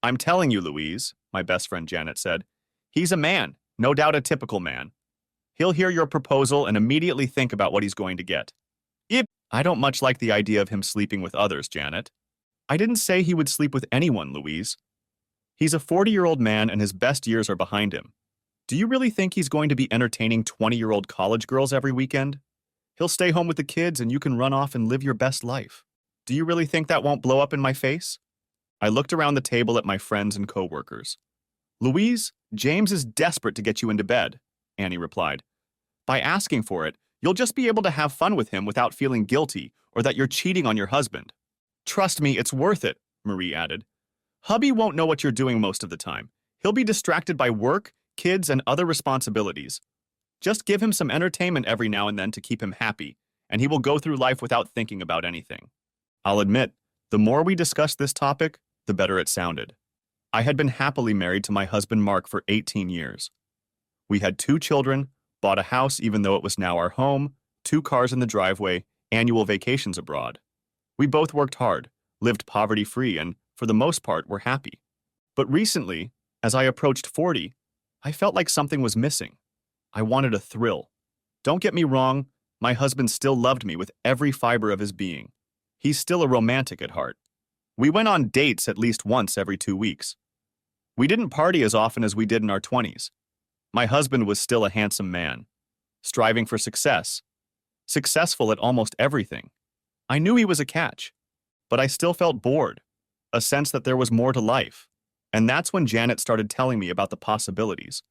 I'm telling you, Louise, my best friend Janet said. He's a man, no doubt a typical man. He'll hear your proposal and immediately think about what he's going to get. Yep. I don't much like the idea of him sleeping with others, Janet. I didn't say he would sleep with anyone, Louise. He's a 40-year-old man and his best years are behind him. Do you really think he's going to be entertaining 20-year-old college girls every weekend? He'll stay home with the kids and you can run off and live your best life. Do you really think that won't blow up in my face? I looked around the table at my friends and coworkers. Louise, James is desperate to get you into bed, Annie replied. By asking for it, you'll just be able to have fun with him without feeling guilty or that you're cheating on your husband. Trust me, it's worth it, Marie added. Hubby won't know what you're doing most of the time. He'll be distracted by work, kids, and other responsibilities. Just give him some entertainment every now and then to keep him happy, and he will go through life without thinking about anything. I'll admit, the more we discussed this topic, the better it sounded. I had been happily married to my husband Mark for 18 years. We had 2 children, bought a house even though it was now our home, 2 cars in the driveway, annual vacations abroad. We both worked hard, lived poverty-free, and, for the most part, were happy. But recently, as I approached 40, I felt like something was missing. I wanted a thrill. Don't get me wrong, my husband still loved me with every fiber of his being. He's still a romantic at heart. We went on dates at least once every 2 weeks. We didn't party as often as we did in our 20s. My husband was still a handsome man, striving for success, successful at almost everything. I knew he was a catch, but I still felt bored, a sense that there was more to life. And that's when Janet started telling me about the possibilities.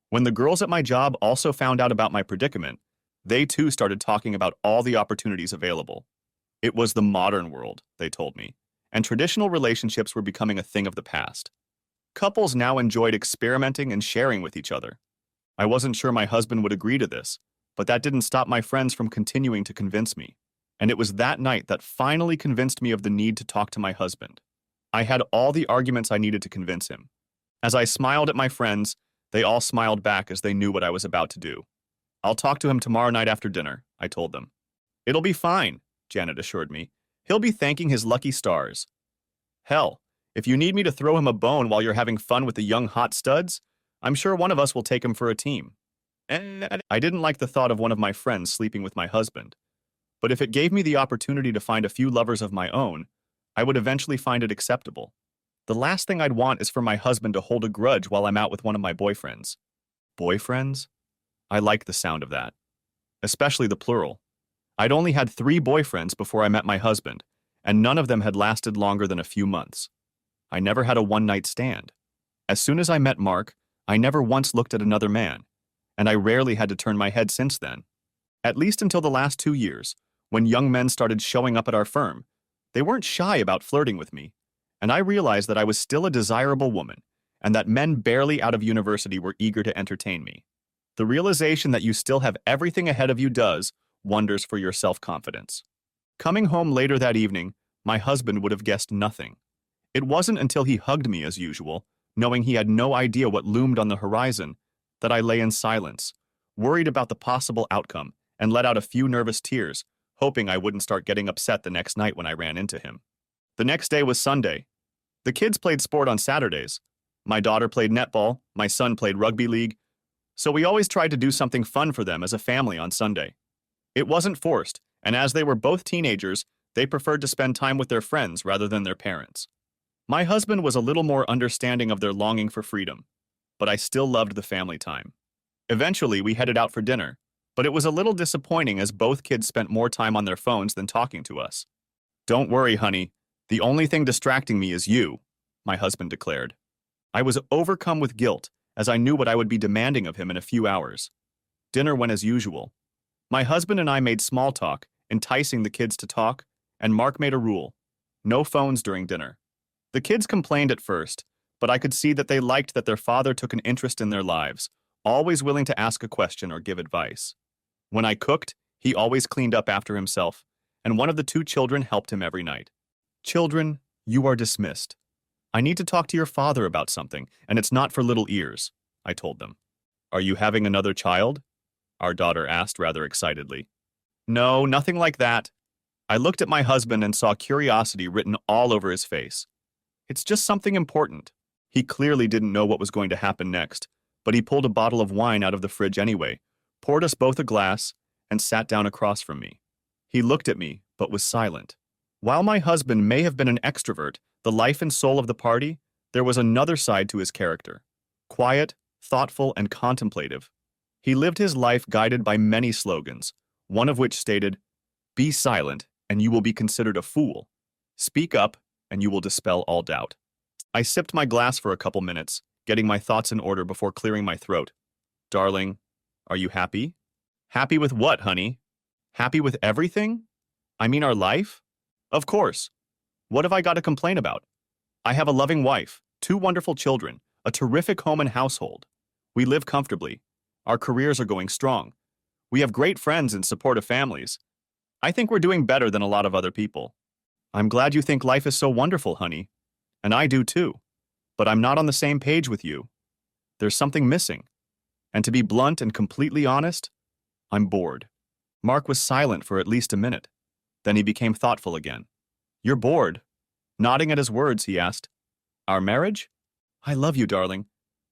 When the girls at my job also found out about my predicament, they too started talking about all the opportunities available. It was the modern world, they told me, and traditional relationships were becoming a thing of the past. Couples now enjoyed experimenting and sharing with each other. I wasn't sure my husband would agree to this, but that didn't stop my friends from continuing to convince me. And it was that night that finally convinced me of the need to talk to my husband. I had all the arguments I needed to convince him. As I smiled at my friends, they all smiled back as they knew what I was about to do. I'll talk to him tomorrow night after dinner, I told them. It'll be fine, Janet assured me. He'll be thanking his lucky stars. Hell, if you need me to throw him a bone while you're having fun with the young hot studs, I'm sure one of us will take him for a team. I didn't like the thought of one of my friends sleeping with my husband, but if it gave me the opportunity to find a few lovers of my own, I would eventually find it acceptable. The last thing I'd want is for my husband to hold a grudge while I'm out with one of my boyfriends. Boyfriends? I like the sound of that, especially the plural. I'd only had 3 boyfriends before I met my husband, and none of them had lasted longer than a few months. I never had a one-night stand. As soon as I met Mark, I never once looked at another man, and I rarely had to turn my head since then. At least until the last 2 years, when young men started showing up at our firm. They weren't shy about flirting with me, and I realized that I was still a desirable woman, and that men barely out of university were eager to entertain me. The realization that you still have everything ahead of you does wonders for your self-confidence. Coming home later that evening, my husband would have guessed nothing. It wasn't until he hugged me as usual, knowing he had no idea what loomed on the horizon, that I lay in silence, worried about the possible outcome, and let out a few nervous tears, hoping I wouldn't start getting upset the next night when I ran into him. The next day was Sunday. The kids played sport on Saturdays. My daughter played netball, my son played rugby league, so we always tried to do something fun for them as a family on Sunday. It wasn't forced, and as they were both teenagers, they preferred to spend time with their friends rather than their parents. My husband was a little more understanding of their longing for freedom, but I still loved the family time. Eventually, we headed out for dinner, but it was a little disappointing as both kids spent more time on their phones than talking to us. Don't worry, honey. The only thing distracting me is you, my husband declared. I was overcome with guilt, as I knew what I would be demanding of him in a few hours. Dinner went as usual. My husband and I made small talk, enticing the kids to talk, and Mark made a rule: no phones during dinner. The kids complained at first, but I could see that they liked that their father took an interest in their lives, always willing to ask a question or give advice. When I cooked, he always cleaned up after himself, and one of the 2 children helped him every night. Children, you are dismissed. I need to talk to your father about something, and it's not for little ears, I told them. Are you having another child? Our daughter asked rather excitedly. No, nothing like that. I looked at my husband and saw curiosity written all over his face. It's just something important, He clearly didn't know what was going to happen next, but he pulled a bottle of wine out of the fridge anyway, poured us both a glass, and sat down across from me. He looked at me, but was silent. While my husband may have been an extrovert, the life and soul of the party, there was another side to his character. Quiet, thoughtful, and contemplative. He lived his life guided by many slogans, one of which stated, "Be silent, and you will be considered a fool. Speak up, and you will dispel all doubt." I sipped my glass for a couple minutes, getting my thoughts in order before clearing my throat. "Darling, are you happy?" "Happy with what, honey?" "Happy with everything? I mean our life?" "Of course. What have I got to complain about? I have a loving wife, 2 wonderful children, a terrific home and household. We live comfortably. Our careers are going strong. We have great friends and supportive families. I think we're doing better than a lot of other people." "I'm glad you think life is so wonderful, honey. And I do too. But I'm not on the same page with you. There's something missing. And to be blunt and completely honest, I'm bored." Mark was silent for at least a minute. Then he became thoughtful again. "You're bored?" Nodding at his words, he asked, "Our marriage?" "I love you, darling.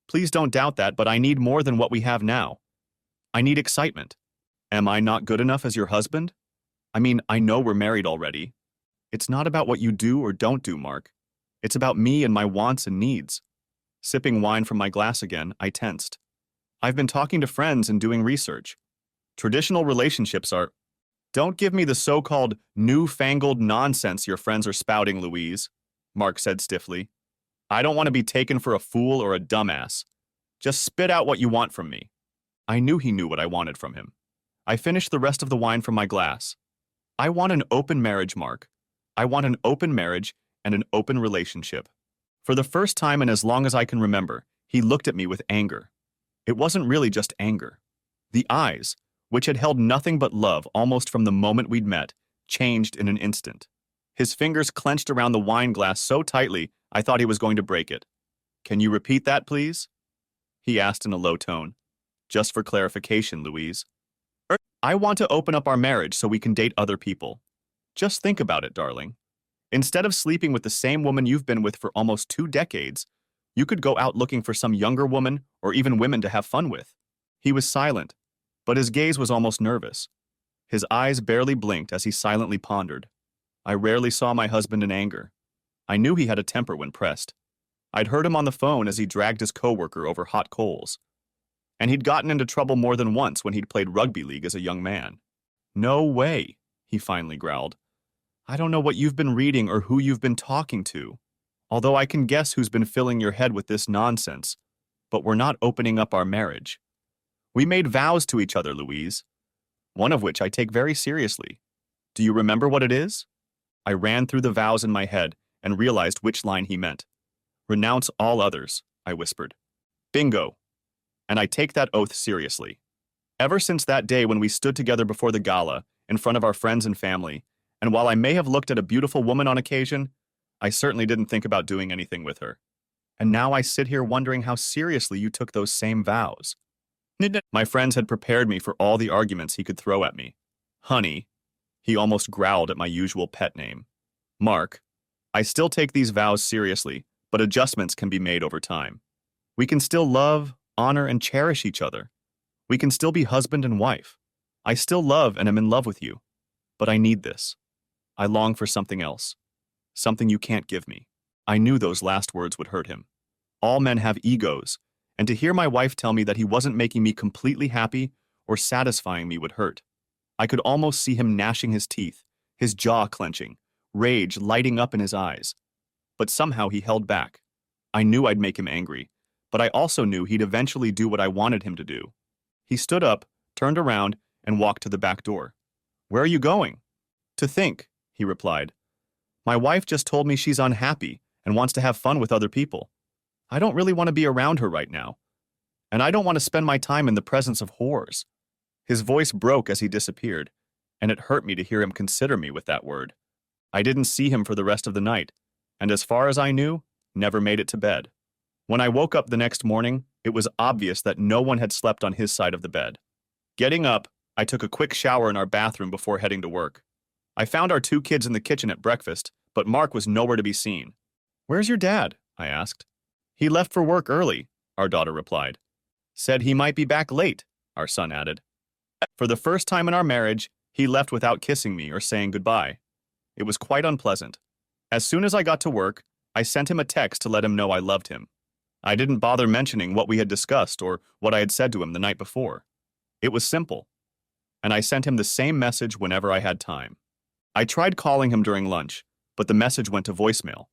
Please don't doubt that, but I need more than what we have now. I need excitement. Am I not good enough as your husband? I mean, I know we're married already. It's not about what you do or don't do, Mark. It's about me and my wants and needs." Sipping wine from my glass again, I tensed. "I've been talking to friends and doing research. Traditional relationships are—" "Don't give me the so-called newfangled nonsense your friends are spouting, Louise," Mark said stiffly. "I don't want to be taken for a fool or a dumbass. Just spit out what you want from me." I knew he knew what I wanted from him. I finished the rest of the wine from my glass. "I want an open marriage, Mark. I want an open marriage and an open relationship." For the first time in as long as I can remember, he looked at me with anger. It wasn't really just anger. The eyes, which had held nothing but love almost from the moment we'd met, changed in an instant. His fingers clenched around the wine glass so tightly I thought he was going to break it. "Can you repeat that, please?" he asked in a low tone. "Just for clarification, Louise." "I want to open up our marriage so we can date other people. Just think about it, darling. Instead of sleeping with the same woman you've been with for almost 2 decades, you could go out looking for some younger woman or even women to have fun with." He was silent, but his gaze was almost nervous. His eyes barely blinked as he silently pondered. I rarely saw my husband in anger. I knew he had a temper when pressed. I'd heard him on the phone as he dragged his coworker over hot coals. And he'd gotten into trouble more than once when he'd played rugby league as a young man. "No way," he finally growled. "I don't know what you've been reading or who you've been talking to, although I can guess who's been filling your head with this nonsense, but we're not opening up our marriage. We made vows to each other, Louise, one of which I take very seriously. Do you remember what it is?" I ran through the vows in my head and realized which line he meant. "Renounce all others," I whispered. "Bingo. And I take that oath seriously." Ever since that day when we stood together before the gala, in front of our friends and family, and while I may have looked at a beautiful woman on occasion, I certainly didn't think about doing anything with her. And now I sit here wondering how seriously you took those same vows. My friends had prepared me for all the arguments he could throw at me. "Honey," he almost growled at my usual pet name. "Mark, I still take these vows seriously, but adjustments can be made over time. We can still love, honor, and cherish each other. We can still be husband and wife. I still love and am in love with you. But I need this. I long for something else. Something you can't give me." I knew those last words would hurt him. All men have egos, and to hear my wife tell me that he wasn't making me completely happy or satisfying me would hurt. I could almost see him gnashing his teeth, his jaw clenching, rage lighting up in his eyes. But somehow he held back. I knew I'd make him angry, but I also knew he'd eventually do what I wanted him to do. He stood up, turned around, and walked to the back door. "Where are you going?" "To think," he replied. "My wife just told me she's unhappy and wants to have fun with other people. I don't really want to be around her right now. And I don't want to spend my time in the presence of whores." His voice broke as he disappeared, and it hurt me to hear him consider me with that word. I didn't see him for the rest of the night, and as far as I knew, never made it to bed. When I woke up the next morning, it was obvious that no one had slept on his side of the bed. Getting up, I took a quick shower in our bathroom before heading to work. I found our 2 kids in the kitchen at breakfast, but Mark was nowhere to be seen. "Where's your dad?" I asked. He left for work early, our daughter replied. Said he might be back late, our son added. For the first time in our marriage, he left without kissing me or saying goodbye. It was quite unpleasant. As soon as I got to work, I sent him a text to let him know I loved him. I didn't bother mentioning what we had discussed or what I had said to him the night before. It was simple, and I sent him the same message whenever I had time. I tried calling him during lunch, but the message went to voicemail.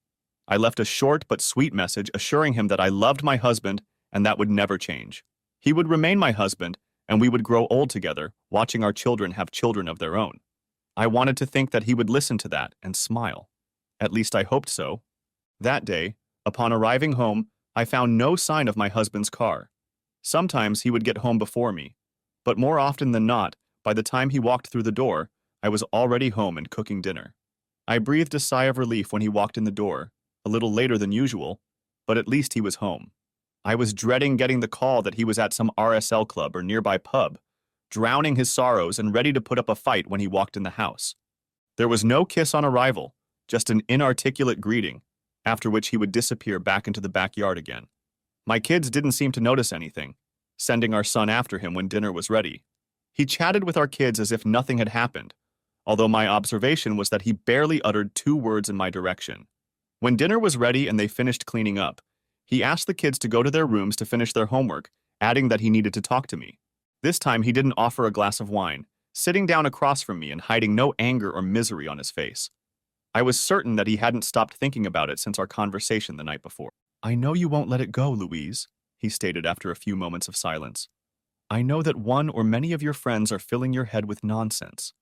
I left a short but sweet message assuring him that I loved my husband and that would never change. He would remain my husband, and we would grow old together, watching our children have children of their own. I wanted to think that he would listen to that and smile. At least I hoped so. That day, upon arriving home, I found no sign of my husband's car. Sometimes he would get home before me, but more often than not, by the time he walked through the door, I was already home and cooking dinner. I breathed a sigh of relief when he walked in the door, a little later than usual, but at least he was home. I was dreading getting the call that he was at some RSL club or nearby pub, drowning his sorrows and ready to put up a fight when he walked in the house. There was no kiss on arrival, just an inarticulate greeting, after which he would disappear back into the backyard again. My kids didn't seem to notice anything, sending our son after him when dinner was ready. He chatted with our kids as if nothing had happened, although my observation was that he barely uttered 2 words in my direction. When dinner was ready and they finished cleaning up, he asked the kids to go to their rooms to finish their homework, adding that he needed to talk to me. This time he didn't offer a glass of wine, sitting down across from me and hiding no anger or misery on his face. I was certain that he hadn't stopped thinking about it since our conversation the night before. "I know you won't let it go, Louise," he stated after a few moments of silence. "I know that one or many of your friends are filling your head with nonsense.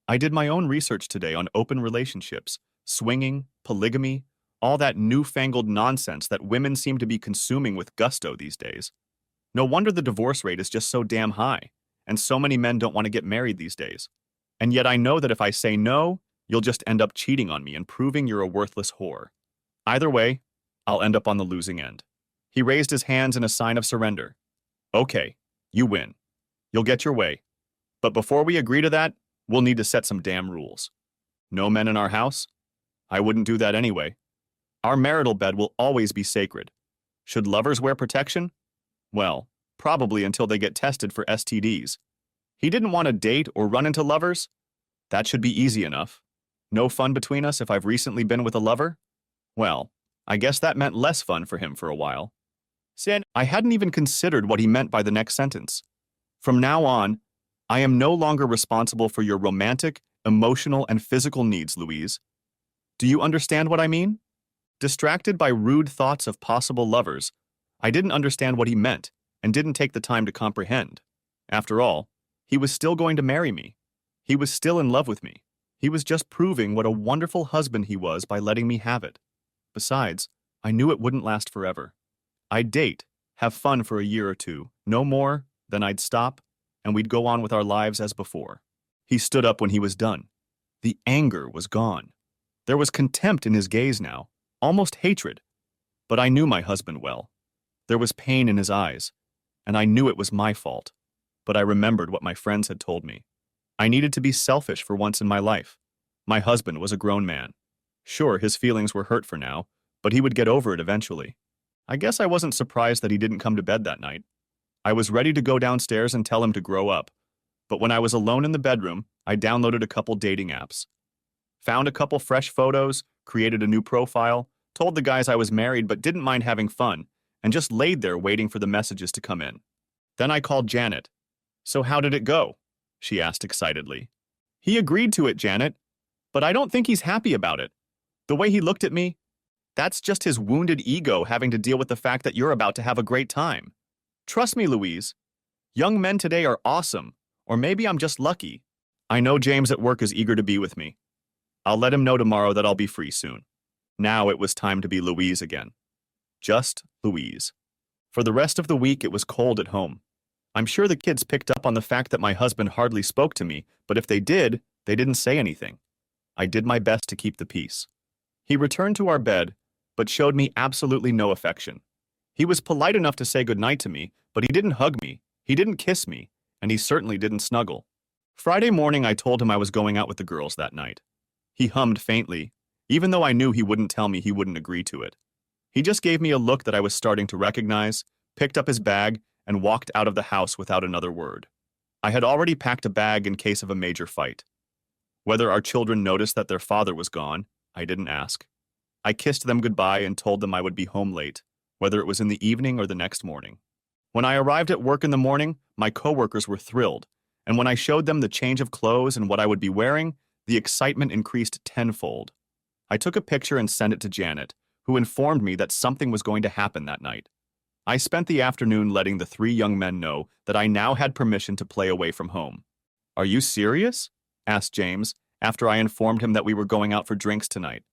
I did my own research today on open relationships, swinging, polygamy, all that newfangled nonsense that women seem to be consuming with gusto these days. No wonder the divorce rate is just so damn high, and so many men don't want to get married these days. And yet I know that if I say no, you'll just end up cheating on me and proving you're a worthless whore. Either way, I'll end up on the losing end." He raised his hands in a sign of surrender. "Okay, you win. You'll get your way. But before we agree to that, we'll need to set some damn rules. No men in our house? I wouldn't do that anyway. Our marital bed will always be sacred. Should lovers wear protection? Well, probably until they get tested for STDs. He didn't want to date or run into lovers? That should be easy enough. No fun between us if I've recently been with a lover? Well, I guess that meant less fun for him for a while. I hadn't even considered what he meant by the next sentence. From now on, I am no longer responsible for your romantic, emotional, and physical needs, Louise. Do you understand what I mean? Distracted by rude thoughts of possible lovers, I didn't understand what he meant and didn't take the time to comprehend. After all, he was still going to marry me. He was still in love with me. He was just proving what a wonderful husband he was by letting me have it. Besides, I knew it wouldn't last forever. I'd date, have fun for a year or two, no more, then I'd stop, and we'd go on with our lives as before. He stood up when he was done. The anger was gone. There was contempt in his gaze now, almost hatred. But I knew my husband well. There was pain in his eyes, and I knew it was my fault. But I remembered what my friends had told me. I needed to be selfish for once in my life. My husband was a grown man. Sure, his feelings were hurt for now, but he would get over it eventually. I guess I wasn't surprised that he didn't come to bed that night. I was ready to go downstairs and tell him to grow up, but when I was alone in the bedroom, I downloaded a couple dating apps. Found a couple fresh photos, created a new profile, told the guys I was married but didn't mind having fun, and just laid there waiting for the messages to come in. Then I called Janet. "So how did it go?" she asked excitedly. "He agreed to it, Janet, but I don't think he's happy about it. The way he looked at me, that's just his wounded ego having to deal with the fact that you're about to have a great time. Trust me, Louise. Young men today are awesome, or maybe I'm just lucky. I know James at work is eager to be with me. I'll let him know tomorrow that I'll be free soon." Now it was time to be Louise again. Just Louise. For the rest of the week, it was cold at home. I'm sure the kids picked up on the fact that my husband hardly spoke to me, but if they did, they didn't say anything. I did my best to keep the peace. He returned to our bed, but showed me absolutely no affection. He was polite enough to say goodnight to me, but he didn't hug me, he didn't kiss me, and he certainly didn't snuggle. Friday morning, I told him I was going out with the girls that night. He hummed faintly, even though I knew he wouldn't tell me he wouldn't agree to it. He just gave me a look that I was starting to recognize, picked up his bag, and walked out of the house without another word. I had already packed a bag in case of a major fight. Whether our children noticed that their father was gone, I didn't ask. I kissed them goodbye and told them I would be home late, whether it was in the evening or the next morning. When I arrived at work in the morning, my coworkers were thrilled, and when I showed them the change of clothes and what I would be wearing, the excitement increased tenfold. I took a picture and sent it to Janet, who informed me that something was going to happen that night. I spent the afternoon letting the 3 young men know that I now had permission to play away from home. "Are you serious?" asked James, after I informed him that we were going out for drinks tonight.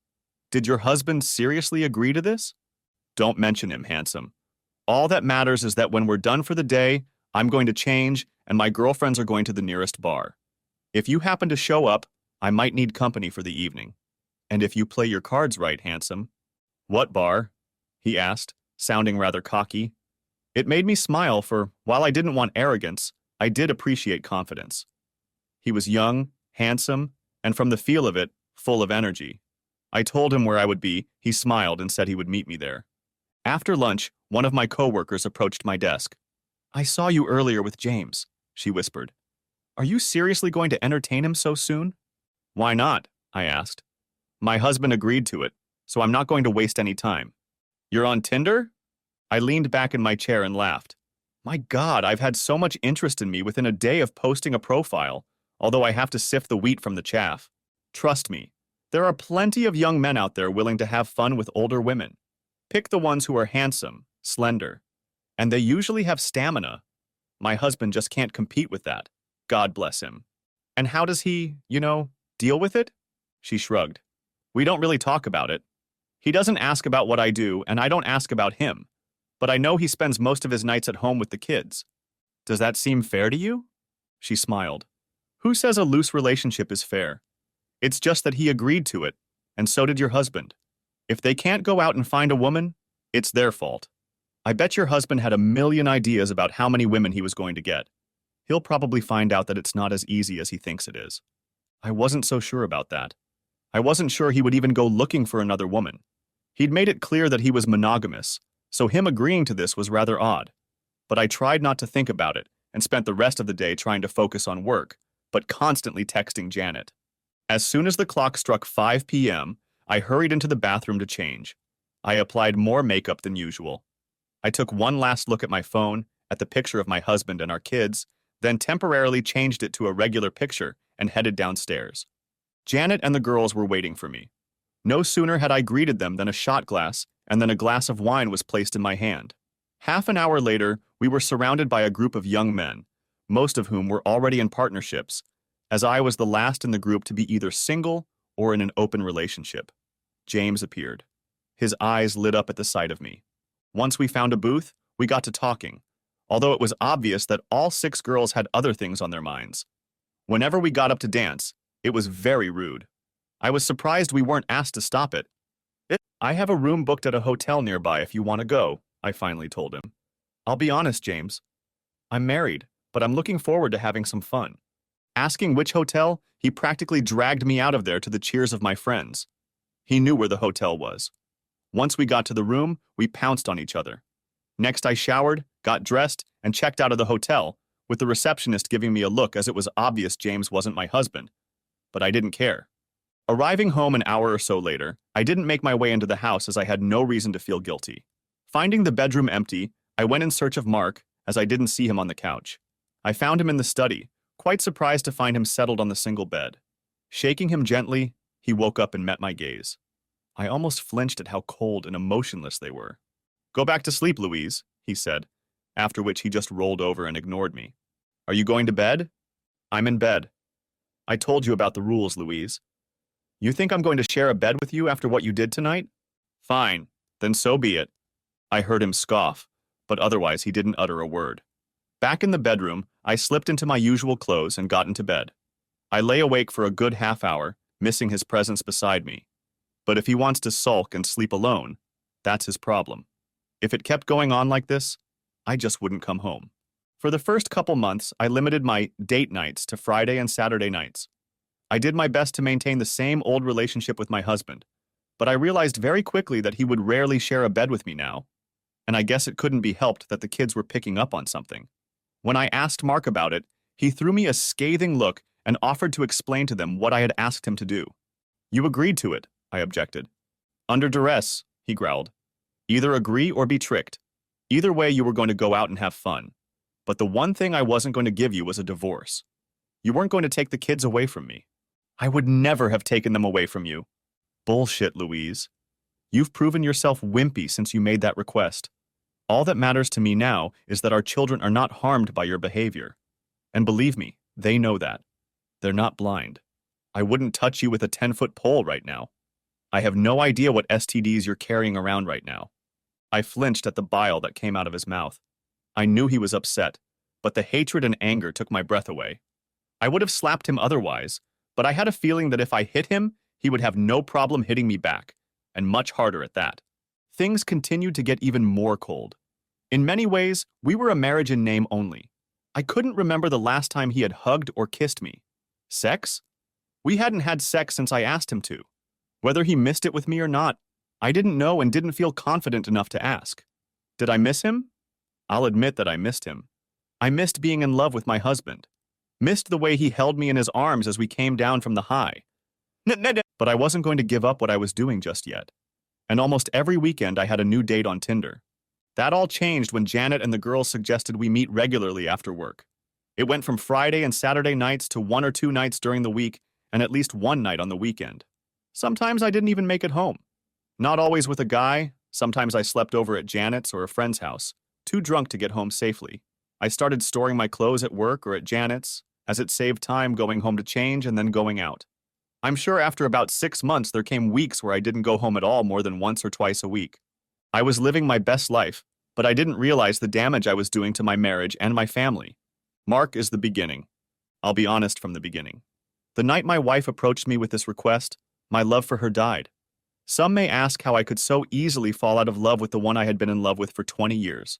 "Did your husband seriously agree to this?" "Don't mention him, handsome. All that matters is that when we're done for the day, I'm going to change, and my girlfriends are going to the nearest bar. If you happen to show up, I might need company for the evening. And if you play your cards right, handsome." "What bar?" he asked, sounding rather cocky. It made me smile, for while I didn't want arrogance, I did appreciate confidence. He was young, handsome, and from the feel of it, full of energy. I told him where I would be. He smiled and said he would meet me there. After lunch, one of my coworkers approached my desk. "I saw you earlier with James," she whispered. "Are you seriously going to entertain him so soon?" "Why not?" I asked. "My husband agreed to it, so I'm not going to waste any time." "You're on Tinder?" I leaned back in my chair and laughed. My God, I've had so much interest in me within a day of posting a profile, although I have to sift the wheat from the chaff. Trust me, there are plenty of young men out there willing to have fun with older women. Pick the ones who are handsome, slender, and they usually have stamina. My husband just can't compete with that. God bless him. And how does he, deal with it? She shrugged. We don't really talk about it. He doesn't ask about what I do, and I don't ask about him. But I know he spends most of his nights at home with the kids. Does that seem fair to you? She smiled. Who says a loose relationship is fair? It's just that he agreed to it, and so did your husband. If they can't go out and find a woman, it's their fault. I bet your husband had a million ideas about how many women he was going to get. He'll probably find out that it's not as easy as he thinks it is. I wasn't so sure about that. I wasn't sure he would even go looking for another woman. He'd made it clear that he was monogamous, so him agreeing to this was rather odd. But I tried not to think about it and spent the rest of the day trying to focus on work, but constantly texting Janet. As soon as the clock struck 5 p.m., I hurried into the bathroom to change. I applied more makeup than usual. I took one last look at my phone, at the picture of my husband and our kids, then temporarily changed it to a regular picture and headed downstairs. Janet and the girls were waiting for me. No sooner had I greeted them than a shot glass and then a glass of wine was placed in my hand. Half an hour later, we were surrounded by a group of young men, most of whom were already in partnerships, as I was the last in the group to be either single or in an open relationship. James appeared. His eyes lit up at the sight of me. Once we found a booth, we got to talking, although it was obvious that all 6 girls had other things on their minds. Whenever we got up to dance, it was very rude. I was surprised we weren't asked to stop it. I have a room booked at a hotel nearby if you want to go, I finally told him. I'll be honest, James. I'm married, but I'm looking forward to having some fun. Asking which hotel, he practically dragged me out of there to the cheers of my friends. He knew where the hotel was. Once we got to the room, we pounced on each other. Next, I showered, got dressed, and checked out of the hotel, with the receptionist giving me a look as it was obvious James wasn't my husband. But I didn't care. Arriving home an hour or so later, I didn't make my way into the house as I had no reason to feel guilty. Finding the bedroom empty, I went in search of Mark, as I didn't see him on the couch. I found him in the study, quite surprised to find him settled on the single bed. Shaking him gently, he woke up and met my gaze. I almost flinched at how cold and emotionless they were. Go back to sleep, Louise, he said, after which he just rolled over and ignored me. Are you going to bed? I'm in bed. I told you about the rules, Louise. You think I'm going to share a bed with you after what you did tonight? Fine, then so be it. I heard him scoff, but otherwise he didn't utter a word. Back in the bedroom, I slipped into my usual clothes and got into bed. I lay awake for a good half hour, missing his presence beside me. But if he wants to sulk and sleep alone, that's his problem. If it kept going on like this, I just wouldn't come home. For the first couple months, I limited my date nights to Friday and Saturday nights. I did my best to maintain the same old relationship with my husband, But I realized very quickly that he would rarely share a bed with me now, and I guess it couldn't be helped that the kids were picking up on something. When I asked Mark about it, he threw me a scathing look and offered to explain to them what I had asked him to do. You agreed to it, I objected. Under duress, he growled. Either agree or be tricked. Either way, you were going to go out and have fun. But the one thing I wasn't going to give you was a divorce. You weren't going to take the kids away from me. I would never have taken them away from you. Bullshit, Louise. You've proven yourself wimpy since you made that request. All that matters to me now is that our children are not harmed by your behavior. And believe me, they know that. They're not blind. I wouldn't touch you with a 10-foot pole right now. I have no idea what STDs you're carrying around right now. I flinched at the bile that came out of his mouth. I knew he was upset, but the hatred and anger took my breath away. I would have slapped him otherwise, but I had a feeling that if I hit him, he would have no problem hitting me back, and much harder at that. Things continued to get even more cold. In many ways, we were a marriage in name only. I couldn't remember the last time he had hugged or kissed me. Sex? We hadn't had sex since I asked him to. Whether he missed it with me or not, I didn't know and didn't feel confident enough to ask. Did I miss him? I'll admit that I missed him. I missed being in love with my husband. Missed the way he held me in his arms as we came down from the high. But I wasn't going to give up what I was doing just yet. And almost every weekend I had a new date on Tinder. That all changed when Janet and the girls suggested we meet regularly after work. It went from Friday and Saturday nights to 1 or 2 nights during the week and at least 1 night on the weekend. Sometimes I didn't even make it home. Not always with a guy. Sometimes I slept over at Janet's or a friend's house, too drunk to get home safely. I started storing my clothes at work or at Janet's, as it saved time going home to change and then going out. I'm sure after about 6 months there came weeks where I didn't go home at all more than once or twice a week. I was living my best life, but I didn't realize the damage I was doing to my marriage and my family. Mark is the beginning. I'll be honest from the beginning. The night my wife approached me with this request, my love for her died. Some may ask how I could so easily fall out of love with the one I had been in love with for 20 years.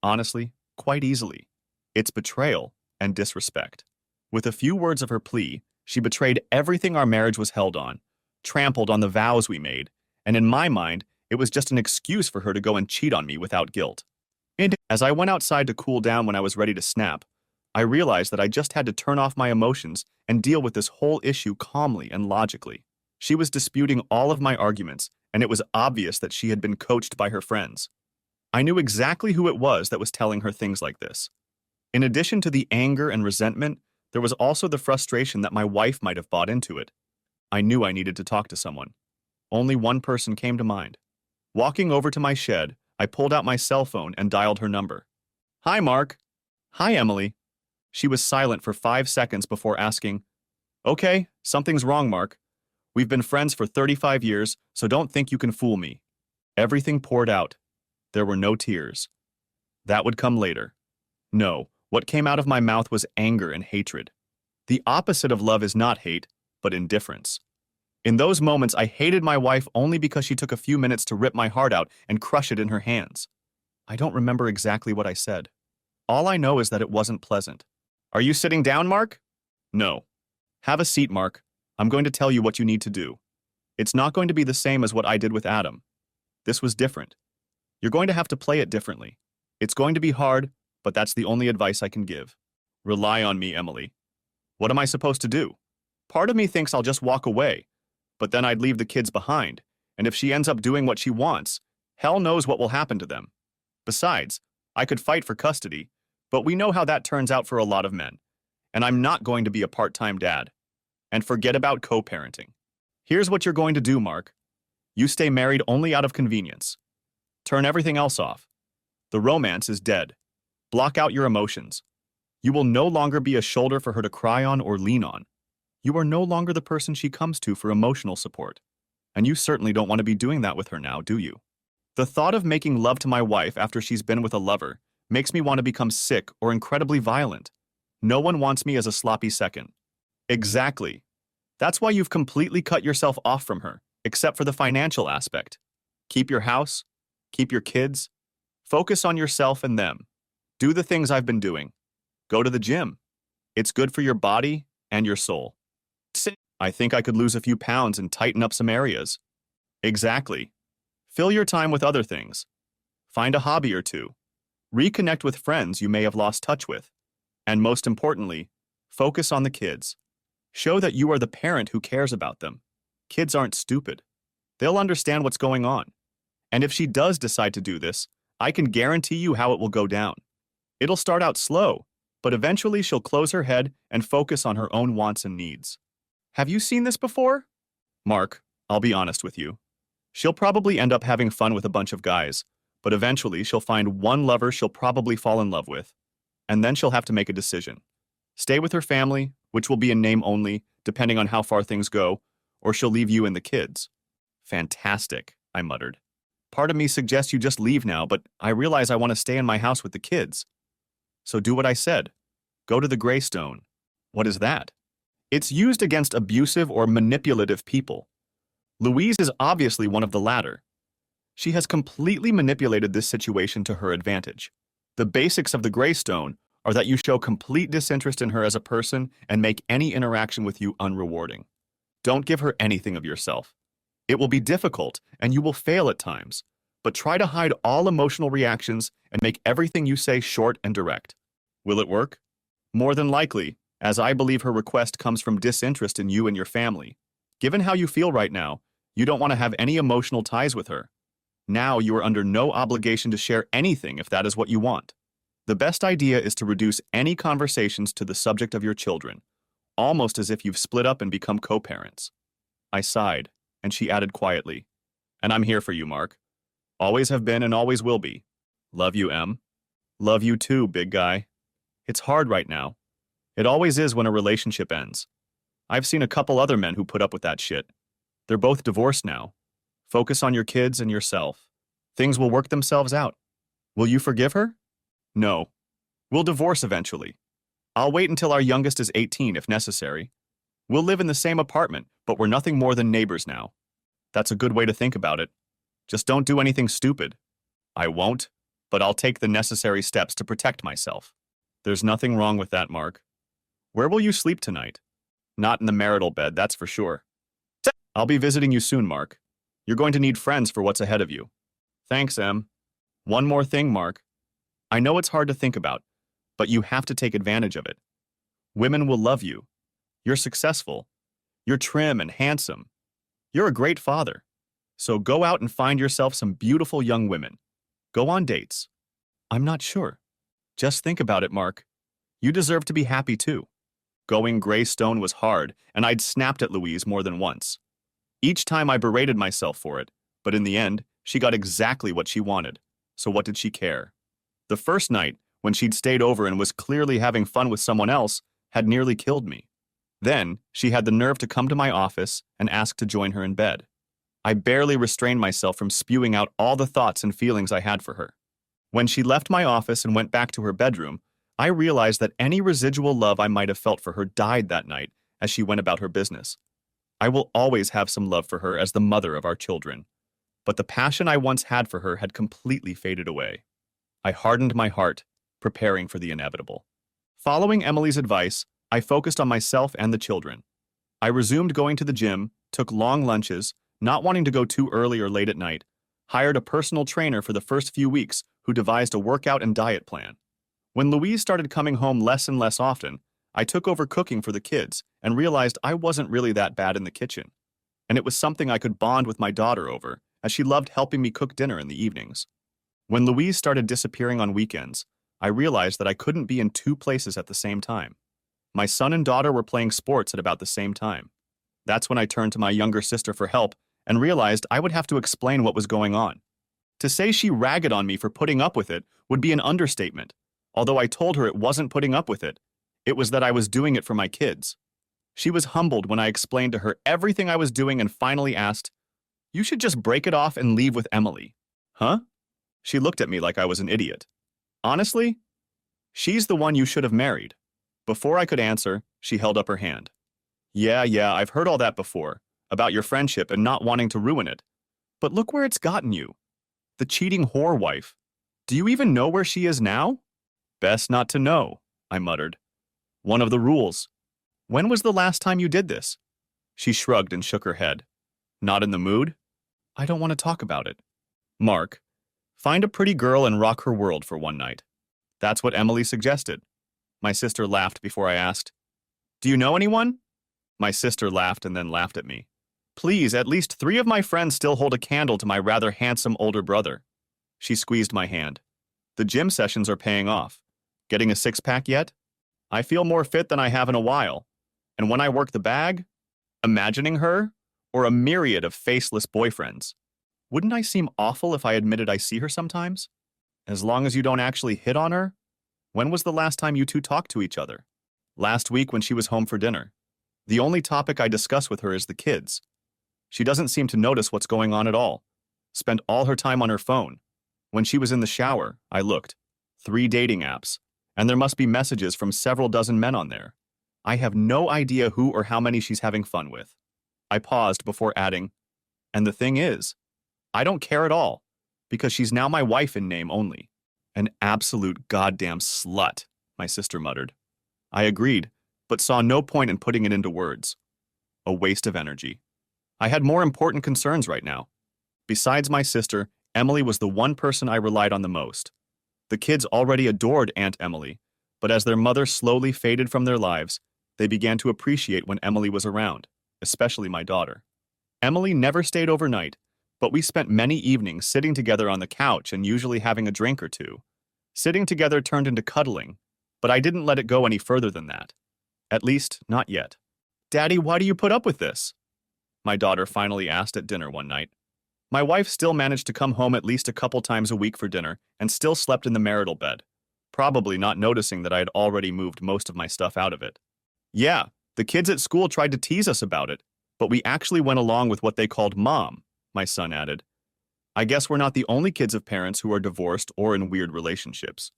Honestly, quite easily. It's betrayal and disrespect. With a few words of her plea, she betrayed everything our marriage was held on, trampled on the vows we made, and in my mind, it was just an excuse for her to go and cheat on me without guilt. And as I went outside to cool down when I was ready to snap, I realized that I just had to turn off my emotions and deal with this whole issue calmly and logically. She was disputing all of my arguments, and it was obvious that she had been coached by her friends. I knew exactly who it was that was telling her things like this. In addition to the anger and resentment, there was also the frustration that my wife might have bought into it. I knew I needed to talk to someone. Only one person came to mind. Walking over to my shed, I pulled out my cell phone and dialed her number. Hi, Mark. Hi, Emily. She was silent for 5 seconds before asking, Okay, something's wrong, Mark. We've been friends for 35 years, so don't think you can fool me. Everything poured out. There were no tears. That would come later. No, what came out of my mouth was anger and hatred. The opposite of love is not hate, but indifference. In those moments, I hated my wife only because she took a few minutes to rip my heart out and crush it in her hands. I don't remember exactly what I said. All I know is that it wasn't pleasant. Are you sitting down, Mark? No. Have a seat, Mark. I'm going to tell you what you need to do. It's not going to be the same as what I did with Adam. This was different. You're going to have to play it differently. It's going to be hard, but that's the only advice I can give. Rely on me, Emily. What am I supposed to do? Part of me thinks I'll just walk away, but then I'd leave the kids behind, and if she ends up doing what she wants, hell knows what will happen to them. Besides, I could fight for custody, but we know how that turns out for a lot of men, and I'm not going to be a part-time dad. And forget about co-parenting. Here's what you're going to do, Mark. You stay married only out of convenience. Turn everything else off. The romance is dead. Block out your emotions. You will no longer be a shoulder for her to cry on or lean on. You are no longer the person she comes to for emotional support. And you certainly don't want to be doing that with her now, do you? The thought of making love to my wife after she's been with a lover makes me want to become sick or incredibly violent. No one wants me as a sloppy second. Exactly. That's why you've completely cut yourself off from her, except for the financial aspect. Keep your house, keep your kids, focus on yourself and them. Do the things I've been doing. Go to the gym. It's good for your body and your soul. I think I could lose a few pounds and tighten up some areas. Exactly. Fill your time with other things. Find a hobby or two. Reconnect with friends you may have lost touch with. And most importantly, focus on the kids. Show that you are the parent who cares about them. Kids aren't stupid. They'll understand what's going on. And if she does decide to do this, I can guarantee you how it will go down. It'll start out slow, but eventually she'll close her head and focus on her own wants and needs. Have you seen this before? Mark, I'll be honest with you. She'll probably end up having fun with a bunch of guys, but eventually she'll find one lover she'll probably fall in love with, and then she'll have to make a decision. Stay with her family, which will be in name only, depending on how far things go, or she'll leave you and the kids. Fantastic, I muttered. Part of me suggests you just leave now, but I realize I want to stay in my house with the kids. So do what I said. Go to the Greystone. What is that? It's used against abusive or manipulative people. Louise is obviously one of the latter. She has completely manipulated this situation to her advantage. The basics of the Greystone are that you show complete disinterest in her as a person and make any interaction with you unrewarding. Don't give her anything of yourself. It will be difficult and you will fail at times, but try to hide all emotional reactions and make everything you say short and direct. Will it work? More than likely, as I believe her request comes from disinterest in you and your family. Given how you feel right now, you don't want to have any emotional ties with her. Now you are under no obligation to share anything if that is what you want. The best idea is to reduce any conversations to the subject of your children, almost as if you've split up and become co-parents. I sighed, and she added quietly, "And I'm here for you, Mark. Always have been and always will be. Love you, Em. Love you too, big guy. It's hard right now. It always is when a relationship ends. I've seen a couple other men who put up with that shit. They're both divorced now. Focus on your kids and yourself. Things will work themselves out. Will you forgive her? No. We'll divorce eventually. I'll wait until our youngest is 18 if necessary. We'll live in the same apartment, but we're nothing more than neighbors now. That's a good way to think about it. Just don't do anything stupid. I won't, but I'll take the necessary steps to protect myself. There's nothing wrong with that, Mark. Where will you sleep tonight? Not in the marital bed, that's for sure. I'll be visiting you soon, Mark. You're going to need friends for what's ahead of you. Thanks, Em. One more thing, Mark. I know it's hard to think about, but you have to take advantage of it. Women will love you. You're successful. You're trim and handsome. You're a great father. So go out and find yourself some beautiful young women. Go on dates. I'm not sure. Just think about it, Mark. You deserve to be happy too. Going Greystone was hard, and I'd snapped at Louise more than once. Each time I berated myself for it, but in the end, she got exactly what she wanted. So what did she care? The first night, when she'd stayed over and was clearly having fun with someone else, had nearly killed me. Then, she had the nerve to come to my office and ask to join her in bed. I barely restrained myself from spewing out all the thoughts and feelings I had for her. When she left my office and went back to her bedroom, I realized that any residual love I might have felt for her died that night as she went about her business. I will always have some love for her as the mother of our children, but the passion I once had for her had completely faded away. I hardened my heart, preparing for the inevitable. Following Emily's advice, I focused on myself and the children. I resumed going to the gym, took long lunches, not wanting to go too early or late at night, hired a personal trainer for the first few weeks who devised a workout and diet plan. When Louise started coming home less and less often, I took over cooking for the kids and realized I wasn't really that bad in the kitchen. And it was something I could bond with my daughter over, as she loved helping me cook dinner in the evenings. When Louise started disappearing on weekends, I realized that I couldn't be in two places at the same time. My son and daughter were playing sports at about the same time. That's when I turned to my younger sister for help and realized I would have to explain what was going on. To say she ragged on me for putting up with it would be an understatement. Although I told her it wasn't putting up with it, it was that I was doing it for my kids. She was humbled when I explained to her everything I was doing and finally asked, "You should just break it off and leave with Emily." Huh? She looked at me like I was an idiot. Honestly, she's the one you should have married. Before I could answer, she held up her hand. Yeah, I've heard all that before, about your friendship and not wanting to ruin it. But look where it's gotten you. The cheating whore wife. Do you even know where she is now? Best not to know, I muttered. One of the rules. When was the last time you did this? She shrugged and shook her head. Not in the mood? I don't want to talk about it. Mark, find a pretty girl and rock her world for one night. That's what Emily suggested. My sister laughed before I asked, Do you know anyone? My sister laughed and then laughed at me. Please, at least 3 of my friends still hold a candle to my rather handsome older brother. She squeezed my hand. The gym sessions are paying off. Getting a six-pack yet? I feel more fit than I have in a while. And when I work the bag, imagining her, or a myriad of faceless boyfriends. Wouldn't I seem awful if I admitted I see her sometimes? As long as you don't actually hit on her? When was the last time you two talked to each other? Last week when she was home for dinner. The only topic I discuss with her is the kids. She doesn't seem to notice what's going on at all. Spent all her time on her phone. When she was in the shower, I looked. 3 dating apps. And there must be messages from several dozen men on there. I have no idea who or how many she's having fun with. I paused before adding, and the thing is, I don't care at all, because she's now my wife in name only. An absolute goddamn slut, my sister muttered. I agreed, but saw no point in putting it into words. A waste of energy. I had more important concerns right now. Besides my sister, Emily was the one person I relied on the most. The kids already adored Aunt Emily, but as their mother slowly faded from their lives, they began to appreciate when Emily was around, especially my daughter. Emily never stayed overnight, but we spent many evenings sitting together on the couch and usually having a drink or two. Sitting together turned into cuddling, but I didn't let it go any further than that. At least, not yet. Daddy, why do you put up with this? My daughter finally asked at dinner one night. My wife still managed to come home at least a couple times a week for dinner and still slept in the marital bed, probably not noticing that I had already moved most of my stuff out of it. Yeah, the kids at school tried to tease us about it, but we actually went along with what they called mom, my son added. I guess we're not the only kids of parents who are divorced or in weird relationships.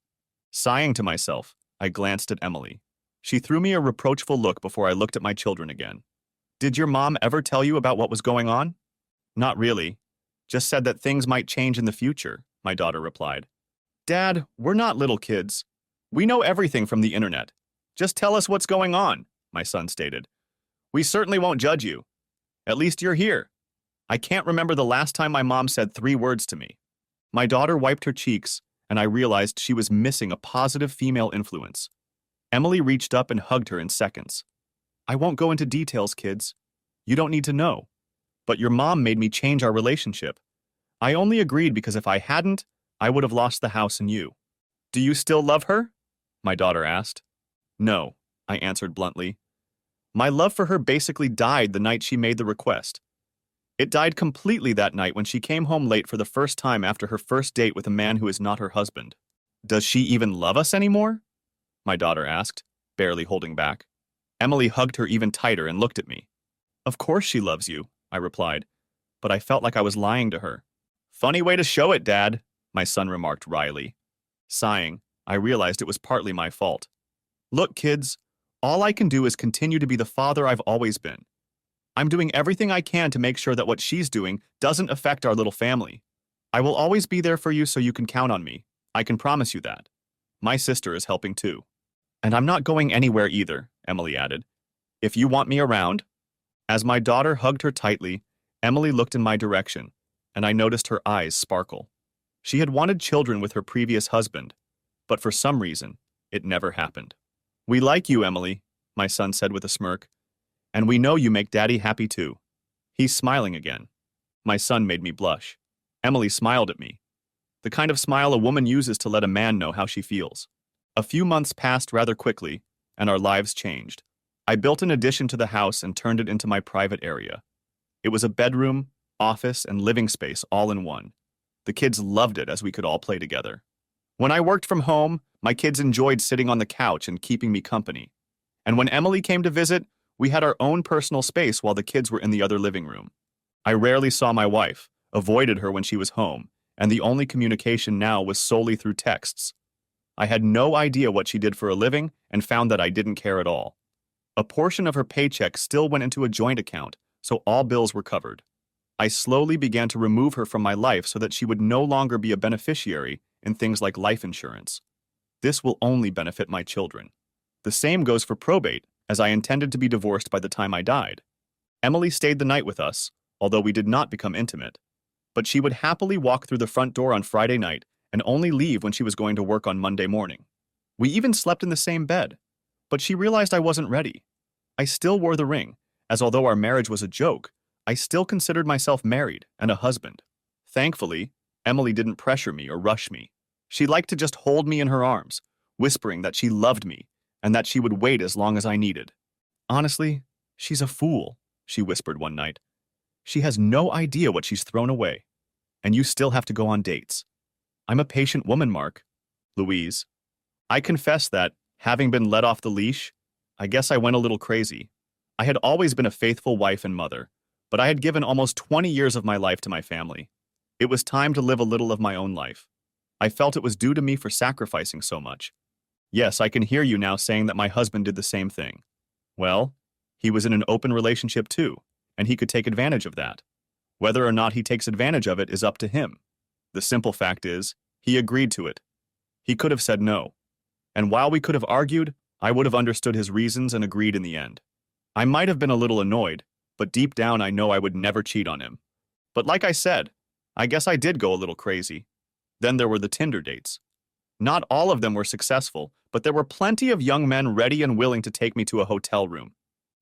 Sighing to myself, I glanced at Emily. She threw me a reproachful look before I looked at my children again. Did your mom ever tell you about what was going on? Not really. Just said that things might change in the future, my daughter replied. Dad, we're not little kids. We know everything from the internet. Just tell us what's going on, my son stated. We certainly won't judge you. At least you're here. I can't remember the last time my mom said 3 words to me. My daughter wiped her cheeks, and I realized she was missing a positive female influence. Emily reached up and hugged her in seconds. I won't go into details, kids. You don't need to know. But your mom made me change our relationship. I only agreed because if I hadn't, I would have lost the house and you. Do you still love her? My daughter asked. No, I answered bluntly. My love for her basically died the night she made the request. It died completely that night when she came home late for the first time after her first date with a man who is not her husband. Does she even love us anymore? My daughter asked, barely holding back. Emily hugged her even tighter and looked at me. Of course she loves you, I replied, but I felt like I was lying to her. Funny way to show it, Dad, my son remarked wryly. Sighing, I realized it was partly my fault. Look, kids, all I can do is continue to be the father I've always been. I'm doing everything I can to make sure that what she's doing doesn't affect our little family. I will always be there for you so you can count on me. I can promise you that. My sister is helping too. And I'm not going anywhere either, Emily added. If you want me around. As my daughter hugged her tightly, Emily looked in my direction, and I noticed her eyes sparkle. She had wanted children with her previous husband, but for some reason, it never happened. We like you, Emily, my son said with a smirk, and we know you make Daddy happy too. He's smiling again. My son made me blush. Emily smiled at me. The kind of smile a woman uses to let a man know how she feels. A few months passed rather quickly, and our lives changed. I built an addition to the house and turned it into my private area. It was a bedroom, office, and living space all in one. The kids loved it as we could all play together. When I worked from home, my kids enjoyed sitting on the couch and keeping me company. And when Emily came to visit, we had our own personal space while the kids were in the other living room. I rarely saw my wife, avoided her when she was home, and the only communication now was solely through texts. I had no idea what she did for a living and found that I didn't care at all. A portion of her paycheck still went into a joint account, so all bills were covered. I slowly began to remove her from my life so that she would no longer be a beneficiary in things like life insurance. This will only benefit my children. The same goes for probate, as I intended to be divorced by the time I died. Emily stayed the night with us, although we did not become intimate. but she would happily walk through the front door on Friday night and only leave when she was going to work on Monday morning. We even slept in the same bed, but she realized I wasn't ready. I still wore the ring, as although our marriage was a joke, I still considered myself married and a husband. Thankfully, Emily didn't pressure me or rush me. She liked to just hold me in her arms, whispering that she loved me and that she would wait as long as I needed. Honestly, she's a fool, she whispered one night. She has no idea what she's thrown away, and you still have to go on dates. I'm a patient woman, Mark. Louise. I confess that, having been let off the leash, I guess I went a little crazy. I had always been a faithful wife and mother, but I had given almost 20 years of my life to my family. It was time to live a little of my own life. I felt it was due to me for sacrificing so much. Yes, I can hear you now saying that my husband did the same thing. Well, he was in an open relationship too, and he could take advantage of that. Whether or not he takes advantage of it is up to him. The simple fact is, he agreed to it. He could have said no. And while we could have argued, I would have understood his reasons and agreed in the end. I might have been a little annoyed, but deep down I know I would never cheat on him. But like I said, I guess I did go a little crazy. Then there were the Tinder dates. Not all of them were successful, but there were plenty of young men ready and willing to take me to a hotel room.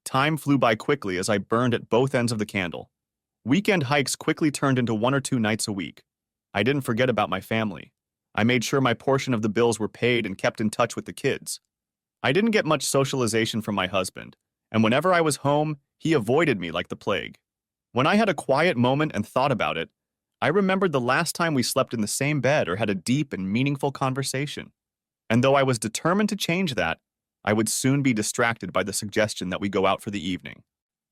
Time flew by quickly as I burned at both ends of the candle. Weekend hikes quickly turned into 1 or 2 nights a week. I didn't forget about my family. I made sure my portion of the bills were paid and kept in touch with the kids. I didn't get much socialization from my husband, and whenever I was home, he avoided me like the plague. When I had a quiet moment and thought about it, I remembered the last time we slept in the same bed or had a deep and meaningful conversation. And though I was determined to change that, I would soon be distracted by the suggestion that we go out for the evening.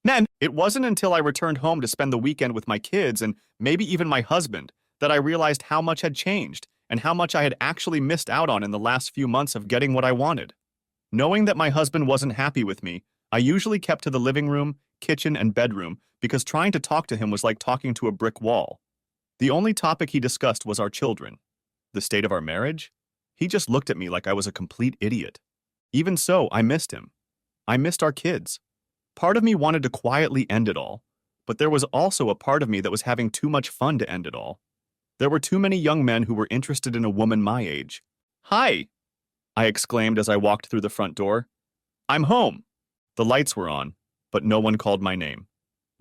Then, it wasn't until I returned home to spend the weekend with my kids and maybe even my husband that I realized how much had changed and how much I had actually missed out on in the last few months of getting what I wanted. Knowing that my husband wasn't happy with me, I usually kept to the living room, kitchen, and bedroom because trying to talk to him was like talking to a brick wall. The only topic he discussed was our children. The state of our marriage? He just looked at me like I was a complete idiot. Even so, I missed him. I missed our kids. Part of me wanted to quietly end it all, but there was also a part of me that was having too much fun to end it all. There were too many young men who were interested in a woman my age. "Hi!" I exclaimed as I walked through the front door. "I'm home!" The lights were on, but no one called my name.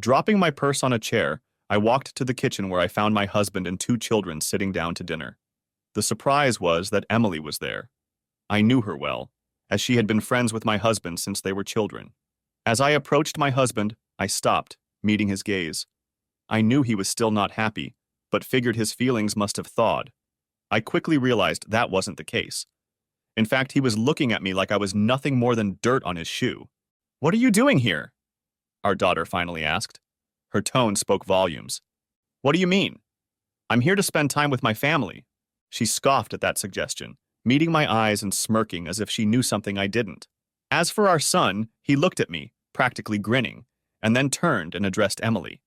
Dropping my purse on a chair, I walked to the kitchen where I found my husband and 2 children sitting down to dinner. The surprise was that Emily was there. I knew her well, as she had been friends with my husband since they were children. As I approached my husband, I stopped, meeting his gaze. I knew he was still not happy, but figured his feelings must have thawed. I quickly realized that wasn't the case. In fact, he was looking at me like I was nothing more than dirt on his shoe. "What are you doing here?" our daughter finally asked. Her tone spoke volumes. "What do you mean?" "I'm here to spend time with my family." She scoffed at that suggestion, meeting my eyes and smirking as if she knew something I didn't. As for our son, he looked at me, practically grinning, and then turned and addressed Emily.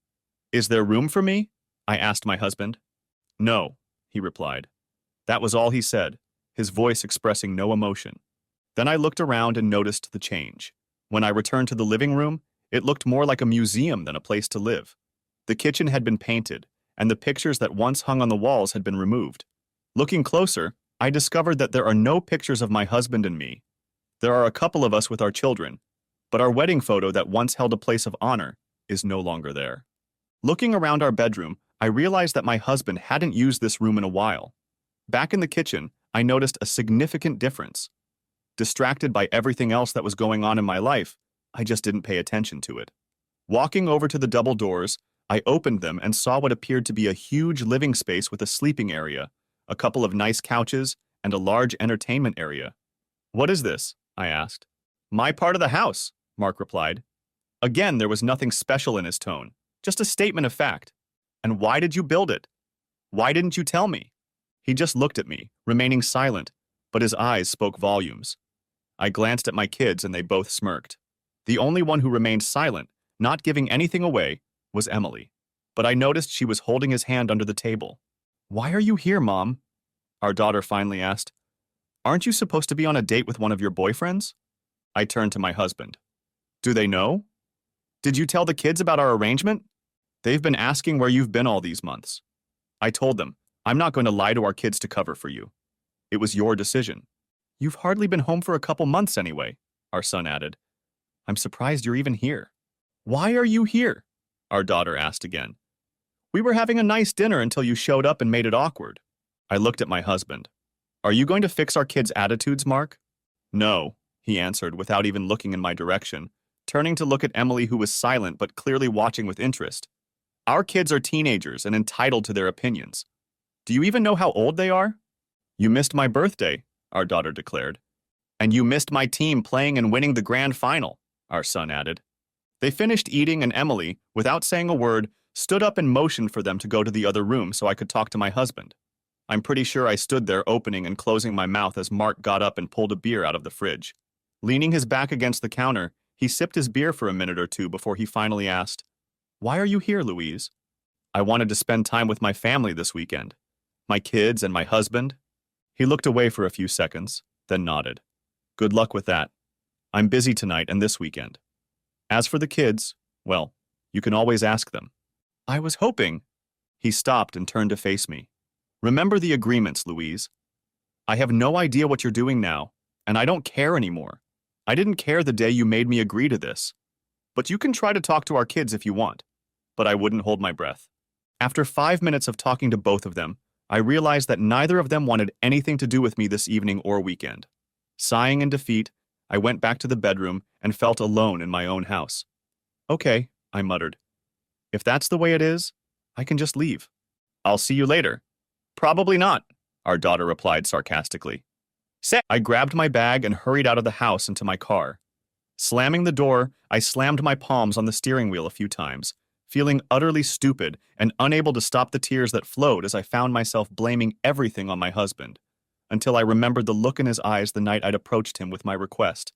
"Is there room for me?" I asked my husband. "No," he replied. That was all he said, his voice expressing no emotion. Then I looked around and noticed the change. When I returned to the living room, it looked more like a museum than a place to live. The kitchen had been painted, and the pictures that once hung on the walls had been removed. Looking closer, I discovered that there are no pictures of my husband and me. There are a couple of us with our children, but our wedding photo that once held a place of honor is no longer there. Looking around our bedroom, I realized that my husband hadn't used this room in a while. Back in the kitchen, I noticed a significant difference. Distracted by everything else that was going on in my life, I just didn't pay attention to it. Walking over to the double doors, I opened them and saw what appeared to be a huge living space with a sleeping area, a couple of nice couches, and a large entertainment area. "What is this?" I asked. "My part of the house," Mark replied. Again, there was nothing special in his tone, just a statement of fact. "And why did you build it? Why didn't you tell me?" He just looked at me, remaining silent, but his eyes spoke volumes. I glanced at my kids and they both smirked. The only one who remained silent, not giving anything away, was Emily. But I noticed she was holding his hand under the table. "Why are you here, Mom?" our daughter finally asked. "Aren't you supposed to be on a date with one of your boyfriends?" I turned to my husband. "Do they know? Did you tell the kids about our arrangement? They've been asking where you've been all these months." I told them, I'm not going to lie to our kids to cover for you. It was your decision. You've hardly been home for a couple months anyway, our son added. I'm surprised you're even here. Why are you here? Our daughter asked again. We were having a nice dinner until you showed up and made it awkward. I looked at my husband. Are you going to fix our kids' attitudes, Mark? No, he answered without even looking in my direction, turning to look at Emily, who was silent but clearly watching with interest. Our kids are teenagers and entitled to their opinions. Do you even know how old they are? You missed my birthday, our daughter declared. And you missed my team playing and winning the grand final, our son added. They finished eating and Emily, without saying a word, stood up and motioned for them to go to the other room so I could talk to my husband. I'm pretty sure I stood there opening and closing my mouth as Mark got up and pulled a beer out of the fridge. Leaning his back against the counter, he sipped his beer for a minute or two before he finally asked, Why are you here, Louise? I wanted to spend time with my family this weekend. My kids and my husband. He looked away for a few seconds, then nodded. Good luck with that. I'm busy tonight and this weekend. As for the kids, well, you can always ask them. I was hoping. He stopped and turned to face me. Remember the agreements, Louise. I have no idea what you're doing now, and I don't care anymore. I didn't care the day you made me agree to this. But you can try to talk to our kids if you want. But I wouldn't hold my breath. After 5 minutes of talking to both of them, I realized that neither of them wanted anything to do with me this evening or weekend. Sighing in defeat, I went back to the bedroom and felt alone in my own house. Okay, I muttered. If that's the way it is, I can just leave. I'll see you later. Probably not, our daughter replied sarcastically. I grabbed my bag and hurried out of the house into my car. Slamming the door, I slammed my palms on the steering wheel a few times, feeling utterly stupid and unable to stop the tears that flowed as I found myself blaming everything on my husband, until I remembered the look in his eyes the night I'd approached him with my request,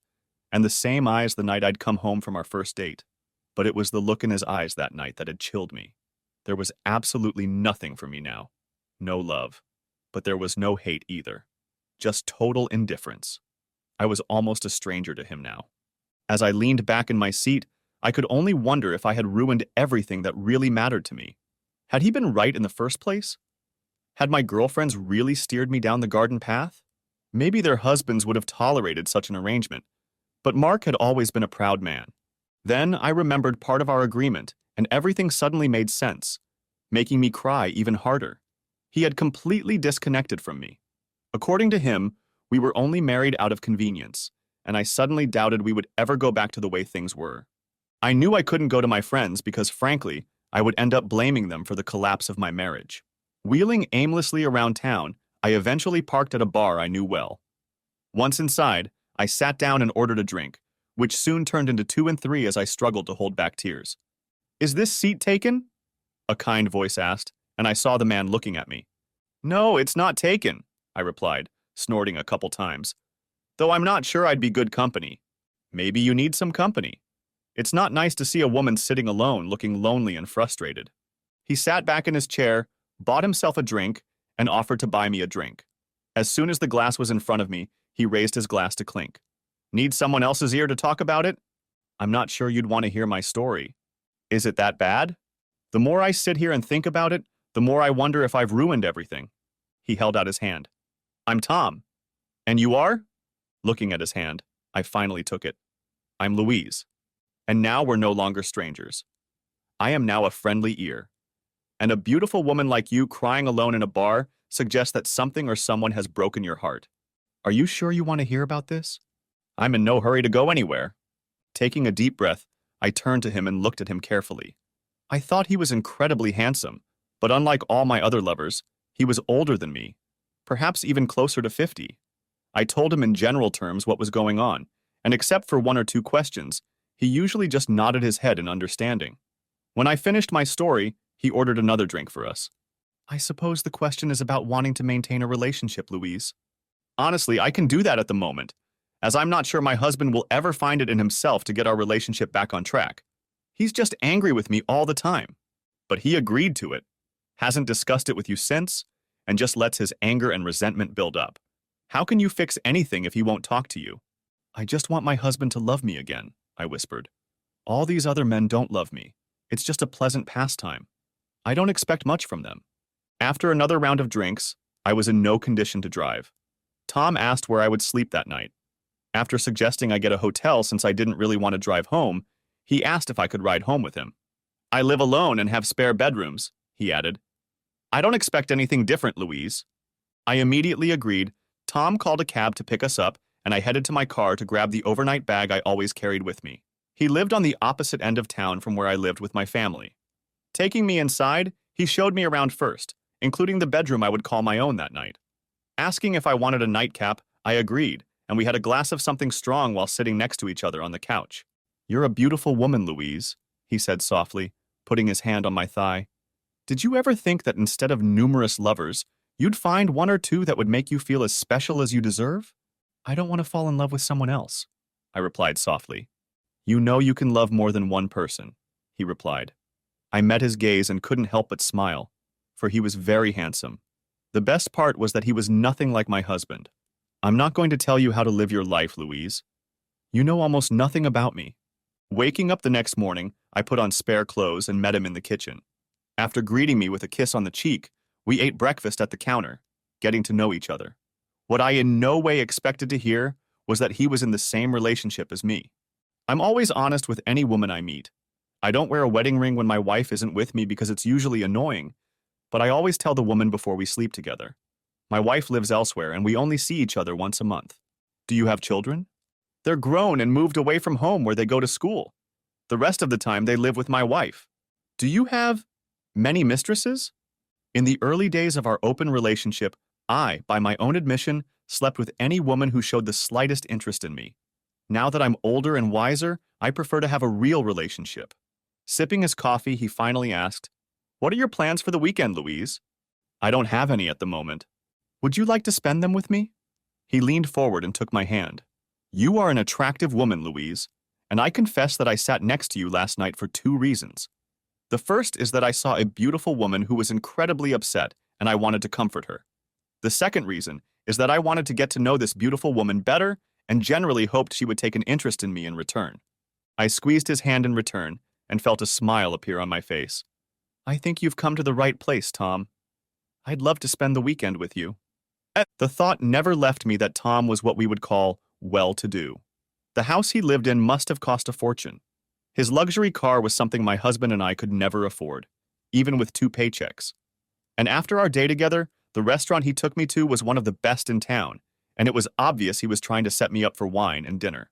and the same eyes the night I'd come home from our first date. But it was the look in his eyes that night that had chilled me. There was absolutely nothing for me now. No love. But there was no hate either. Just total indifference. I was almost a stranger to him now. As I leaned back in my seat, I could only wonder if I had ruined everything that really mattered to me. Had he been right in the first place? Had my girlfriends really steered me down the garden path? Maybe their husbands would have tolerated such an arrangement, but Mark had always been a proud man. Then I remembered part of our agreement, and everything suddenly made sense, making me cry even harder. He had completely disconnected from me. According to him, we were only married out of convenience, and I suddenly doubted we would ever go back to the way things were. I knew I couldn't go to my friends because, frankly, I would end up blaming them for the collapse of my marriage. Wheeling aimlessly around town, I eventually parked at a bar I knew well. Once inside, I sat down and ordered a drink, which soon turned into 2 and 3 as I struggled to hold back tears. Is this seat taken? A kind voice asked, and I saw the man looking at me. No, it's not taken, I replied, snorting a couple times. Though I'm not sure I'd be good company. Maybe you need some company. It's not nice to see a woman sitting alone, looking lonely and frustrated. He sat back in his chair, bought himself a drink, and offered to buy me a drink. As soon as the glass was in front of me, he raised his glass to clink. Need someone else's ear to talk about it? I'm not sure you'd want to hear my story. Is it that bad? The more I sit here and think about it, the more I wonder if I've ruined everything. He held out his hand. I'm Tom. And you are? Looking at his hand, I finally took it. I'm Louise. And now we're no longer strangers. I am now a friendly ear. And a beautiful woman like you crying alone in a bar suggests that something or someone has broken your heart. Are you sure you want to hear about this? I'm in no hurry to go anywhere. Taking a deep breath, I turned to him and looked at him carefully. I thought he was incredibly handsome, but unlike all my other lovers, he was older than me, perhaps even closer to 50. I told him in general terms what was going on, and except for 1 or 2 questions, he usually just nodded his head in understanding. When I finished my story, he ordered another drink for us. I suppose the question is about wanting to maintain a relationship, Louise. Honestly, I can do that at the moment, as I'm not sure my husband will ever find it in himself to get our relationship back on track. He's just angry with me all the time. But he agreed to it, hasn't discussed it with you since, and just lets his anger and resentment build up. How can you fix anything if he won't talk to you? I just want my husband to love me again, I whispered. All these other men don't love me. It's just a pleasant pastime. I don't expect much from them. After another round of drinks, I was in no condition to drive. Tom asked where I would sleep that night. After suggesting I get a hotel since I didn't really want to drive home, he asked if I could ride home with him. I live alone and have spare bedrooms, he added. I don't expect anything different, Louise. I immediately agreed. Tom called a cab to pick us up, and I headed to my car to grab the overnight bag I always carried with me. He lived on the opposite end of town from where I lived with my family. Taking me inside, he showed me around first, including the bedroom I would call my own that night. Asking if I wanted a nightcap, I agreed, and we had a glass of something strong while sitting next to each other on the couch. You're a beautiful woman, Louise, he said softly, putting his hand on my thigh. Did you ever think that instead of numerous lovers, you'd find one or two that would make you feel as special as you deserve? I don't want to fall in love with someone else, I replied softly. You know you can love more than one person, he replied. I met his gaze and couldn't help but smile, for he was very handsome. The best part was that he was nothing like my husband. I'm not going to tell you how to live your life, Louise. You know almost nothing about me. Waking up the next morning, I put on spare clothes and met him in the kitchen. After greeting me with a kiss on the cheek, we ate breakfast at the counter, getting to know each other. What I in no way expected to hear was that he was in the same relationship as me. I'm always honest with any woman I meet. I don't wear a wedding ring when my wife isn't with me because it's usually annoying, but I always tell the woman before we sleep together. My wife lives elsewhere and we only see each other once a month. Do you have children? They're grown and moved away from home where they go to school. The rest of the time they live with my wife. Do you have many mistresses? In the early days of our open relationship, I, by my own admission, slept with any woman who showed the slightest interest in me. Now that I'm older and wiser, I prefer to have a real relationship. Sipping his coffee, he finally asked, What are your plans for the weekend, Louise? I don't have any at the moment. Would you like to spend them with me? He leaned forward and took my hand. You are an attractive woman, Louise, and I confess that I sat next to you last night for 2 reasons. The first is that I saw a beautiful woman who was incredibly upset, and I wanted to comfort her. The second reason is that I wanted to get to know this beautiful woman better and generally hoped she would take an interest in me in return. I squeezed his hand in return and felt a smile appear on my face. I think you've come to the right place, Tom. I'd love to spend the weekend with you. The thought never left me that Tom was what we would call well-to-do. The house he lived in must have cost a fortune. His luxury car was something my husband and I could never afford, even with 2 paychecks. And after our day together, the restaurant he took me to was one of the best in town, and it was obvious he was trying to set me up for wine and dinner.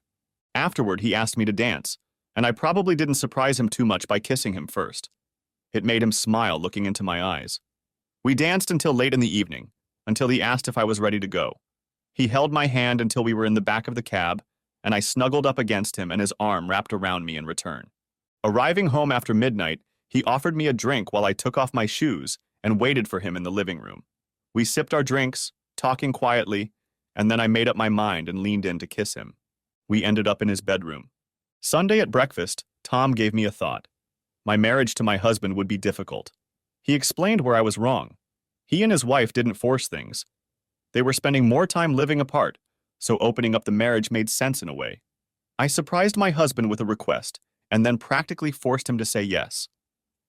Afterward, he asked me to dance, and I probably didn't surprise him too much by kissing him first. It made him smile looking into my eyes. We danced until late in the evening, until he asked if I was ready to go. He held my hand until we were in the back of the cab, and I snuggled up against him and his arm wrapped around me in return. Arriving home after midnight, he offered me a drink while I took off my shoes and waited for him in the living room. We sipped our drinks, talking quietly, and then I made up my mind and leaned in to kiss him. We ended up in his bedroom. Sunday at breakfast, Tom gave me a thought. My marriage to my husband would be difficult. He explained where I was wrong. He and his wife didn't force things. They were spending more time living apart, so opening up the marriage made sense in a way. I surprised my husband with a request and then practically forced him to say yes.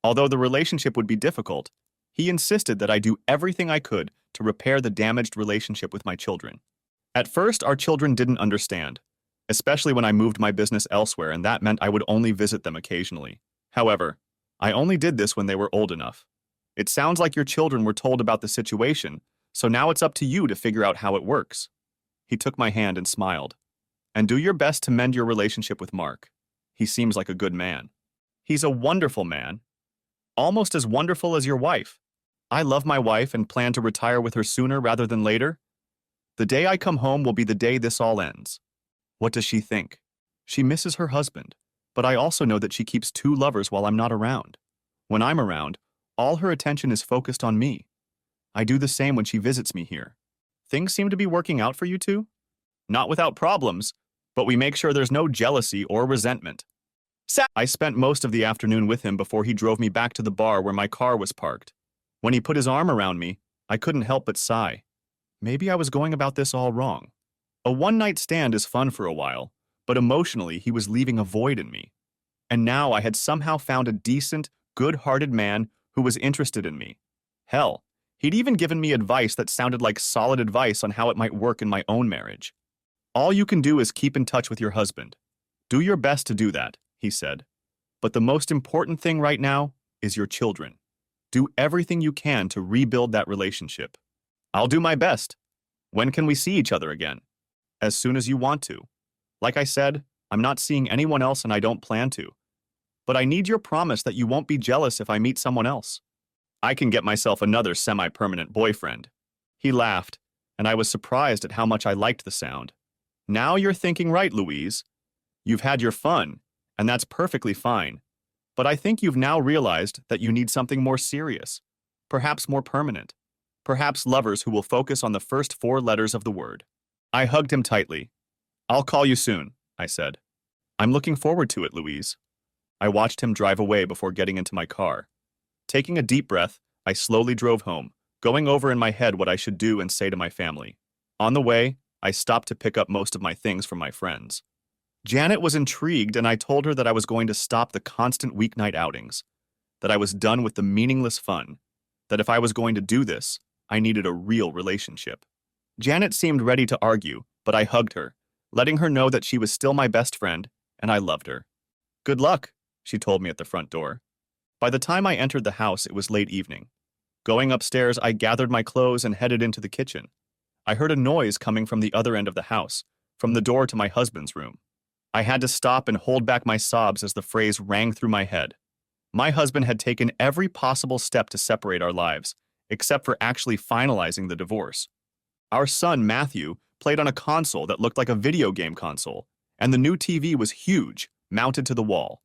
Although the relationship would be difficult, he insisted that I do everything I could to repair the damaged relationship with my children. At first, our children didn't understand, especially when I moved my business elsewhere, and that meant I would only visit them occasionally. However, I only did this when they were old enough. It sounds like your children were told about the situation, so now it's up to you to figure out how it works. He took my hand and smiled. And do your best to mend your relationship with Mark. He seems like a good man. He's a wonderful man. Almost as wonderful as your wife. I love my wife and plan to retire with her sooner rather than later. The day I come home will be the day this all ends. What does she think? She misses her husband, but I also know that she keeps 2 lovers while I'm not around. When I'm around, all her attention is focused on me. I do the same when she visits me here. Things seem to be working out for you two? Not without problems, but we make sure there's no jealousy or resentment. I spent most of the afternoon with him before he drove me back to the bar where my car was parked. When he put his arm around me, I couldn't help but sigh. Maybe I was going about this all wrong. A one-night stand is fun for a while, but emotionally he was leaving a void in me. And now I had somehow found a decent, good-hearted man who was interested in me. Hell, He'd even given me advice that sounded like solid advice on how it might work in my own marriage. All you can do is keep in touch with your husband. Do your best to do that, he said. But the most important thing right now is your children. Do everything you can to rebuild that relationship. I'll do my best. When can we see each other again? As soon as you want to. Like I said, I'm not seeing anyone else and I don't plan to. But I need your promise that you won't be jealous if I meet someone else. I can get myself another semi-permanent boyfriend. He laughed, and I was surprised at how much I liked the sound. Now you're thinking right, Louise. You've had your fun, and that's perfectly fine. But I think you've now realized that you need something more serious, perhaps more permanent, perhaps lovers who will focus on the first 4 letters of the word. I hugged him tightly. I'll call you soon, I said. I'm looking forward to it, Louise. I watched him drive away before getting into my car. Taking a deep breath, I slowly drove home, going over in my head what I should do and say to my family. On the way, I stopped to pick up most of my things from my friends. Janet was intrigued, and I told her that I was going to stop the constant weeknight outings, that I was done with the meaningless fun, that if I was going to do this, I needed a real relationship. Janet seemed ready to argue, but I hugged her, letting her know that she was still my best friend, and I loved her. Good luck, she told me at the front door. By the time I entered the house, it was late evening. Going upstairs, I gathered my clothes and headed into the kitchen. I heard a noise coming from the other end of the house, from the door to my husband's room. I had to stop and hold back my sobs as the phrase rang through my head. My husband had taken every possible step to separate our lives, except for actually finalizing the divorce. Our son, Matthew, played on a console that looked like a video game console, and the new TV was huge, mounted to the wall.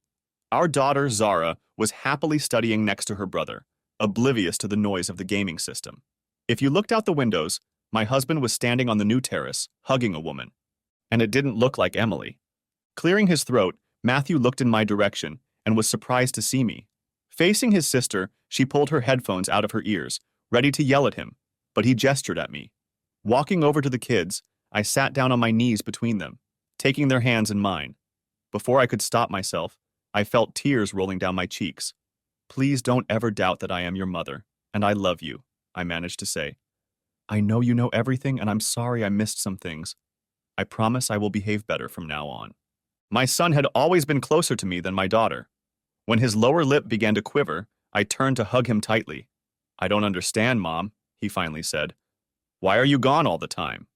Our daughter, Zara, was happily studying next to her brother, oblivious to the noise of the gaming system. If you looked out the windows, my husband was standing on the new terrace, hugging a woman. And it didn't look like Emily. Clearing his throat, Matthew looked in my direction and was surprised to see me. Facing his sister, she pulled her headphones out of her ears, ready to yell at him, but he gestured at me. Walking over to the kids, I sat down on my knees between them, taking their hands in mine. Before I could stop myself, I felt tears rolling down my cheeks. Please don't ever doubt that I am your mother, and I love you, I managed to say. I know you know everything, and I'm sorry I missed some things. I promise I will behave better from now on. My son had always been closer to me than my daughter. When his lower lip began to quiver, I turned to hug him tightly. I don't understand, Mom, he finally said. Why are you gone all the time?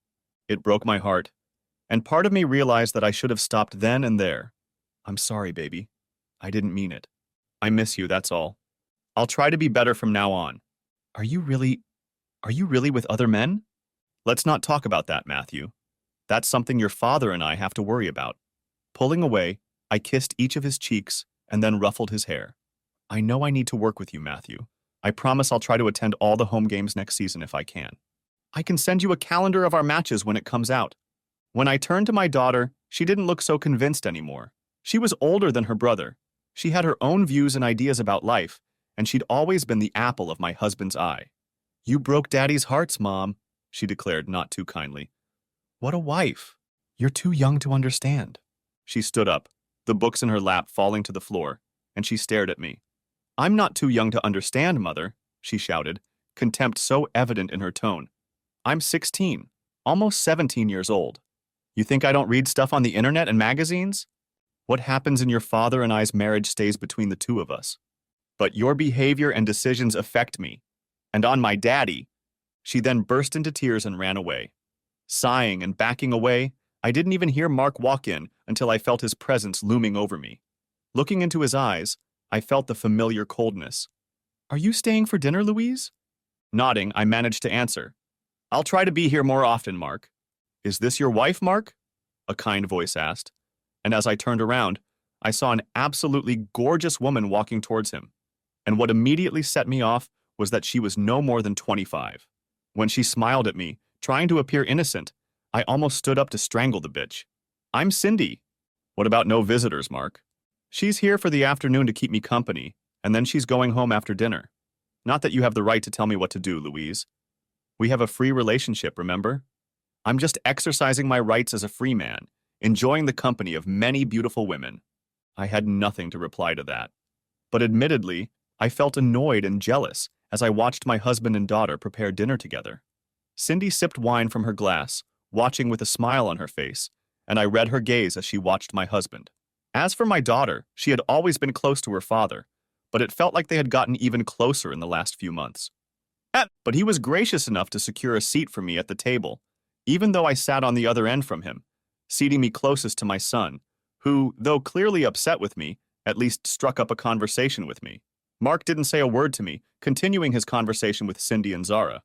It broke my heart, and part of me realized that I should have stopped then and there. I'm sorry, baby. I didn't mean it. I miss you, that's all. I'll try to be better from now on. Are you really with other men? Let's not talk about that, Matthew. That's something your father and I have to worry about. Pulling away, I kissed each of his cheeks and then ruffled his hair. I know I need to work with you, Matthew. I promise I'll try to attend all the home games next season if I can. I can send you a calendar of our matches when it comes out. When I turned to my daughter, she didn't look so convinced anymore. She was older than her brother. She had her own views and ideas about life, and she'd always been the apple of my husband's eye. You broke Daddy's hearts, Mom, she declared not too kindly. What a wife. You're too young to understand. She stood up, the books in her lap falling to the floor, and she stared at me. I'm not too young to understand, Mother, she shouted, contempt so evident in her tone. I'm 16, almost 17 years old. You think I don't read stuff on the internet and magazines? What happens in your father and I's marriage stays between the two of us. But your behavior and decisions affect me. And on my daddy. She then burst into tears and ran away. Sighing and backing away, I didn't even hear Mark walk in until I felt his presence looming over me. Looking into his eyes, I felt the familiar coldness. Are you staying for dinner, Louise? Nodding, I managed to answer. I'll try to be here more often, Mark. Is this your wife, Mark? A kind voice asked. And as I turned around, I saw an absolutely gorgeous woman walking towards him. And what immediately set me off was that she was no more than 25. When she smiled at me, trying to appear innocent, I almost stood up to strangle the bitch. I'm Cindy. What about no visitors, Mark? She's here for the afternoon to keep me company, and then she's going home after dinner. Not that you have the right to tell me what to do, Louise. We have a free relationship, remember? I'm just exercising my rights as a free man, enjoying the company of many beautiful women. I had nothing to reply to that. But admittedly, I felt annoyed and jealous, as I watched my husband and daughter prepare dinner together. Cindy sipped wine from her glass, watching with a smile on her face, and I read her gaze as she watched my husband. As for my daughter, she had always been close to her father, but it felt like they had gotten even closer in the last few months. But he was gracious enough to secure a seat for me at the table, even though I sat on the other end from him, seating me closest to my son, who, though clearly upset with me, at least struck up a conversation with me. Mark didn't say a word to me, continuing his conversation with Cindy and Zara.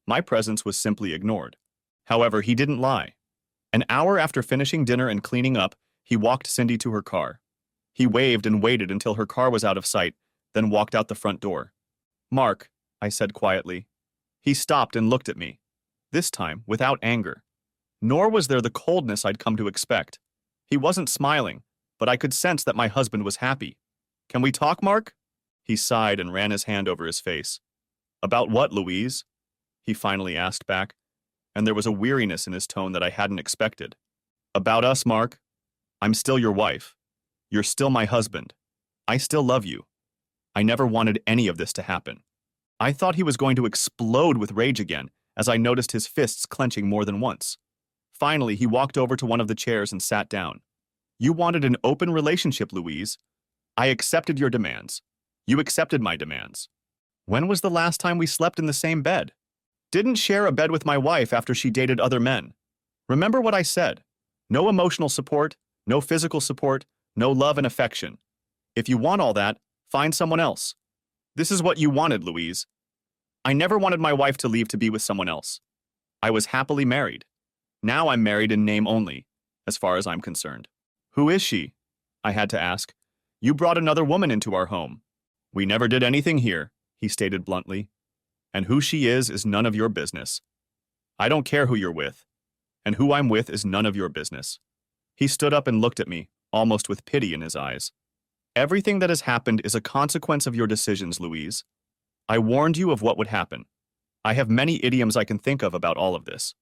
My presence was simply ignored. However, he didn't lie. An hour after finishing dinner and cleaning up, he walked Cindy to her car. He waved and waited until her car was out of sight, then walked out the front door. "Mark," I said quietly. He stopped and looked at me, this time without anger. Nor was there the coldness I'd come to expect. He wasn't smiling, but I could sense that my husband was happy. "Can we talk, Mark?" He sighed and ran his hand over his face. "About what, Louise?" he finally asked back, and there was a weariness in his tone that I hadn't expected. "About us, Mark. I'm still your wife. You're still my husband. I still love you. I never wanted any of this to happen." I thought he was going to explode with rage again as I noticed his fists clenching more than once. Finally, he walked over to one of the chairs and sat down. "You wanted an open relationship, Louise. I accepted your demands. You accepted my demands. When was the last time we slept in the same bed? Didn't share a bed with my wife after she dated other men. Remember what I said. No emotional support, no physical support, no love and affection. If you want all that, find someone else. This is what you wanted, Louise. I never wanted my wife to leave to be with someone else. I was happily married. Now I'm married in name only, as far as I'm concerned." "Who is she?" I had to ask. "You brought another woman into our home." "We never did anything here," he stated bluntly. "And who she is none of your business. I don't care who you're with, and who I'm with is none of your business." He stood up and looked at me, almost with pity in his eyes. "Everything that has happened is a consequence of your decisions, Louise. I warned you of what would happen. I have many idioms I can think of about all of this.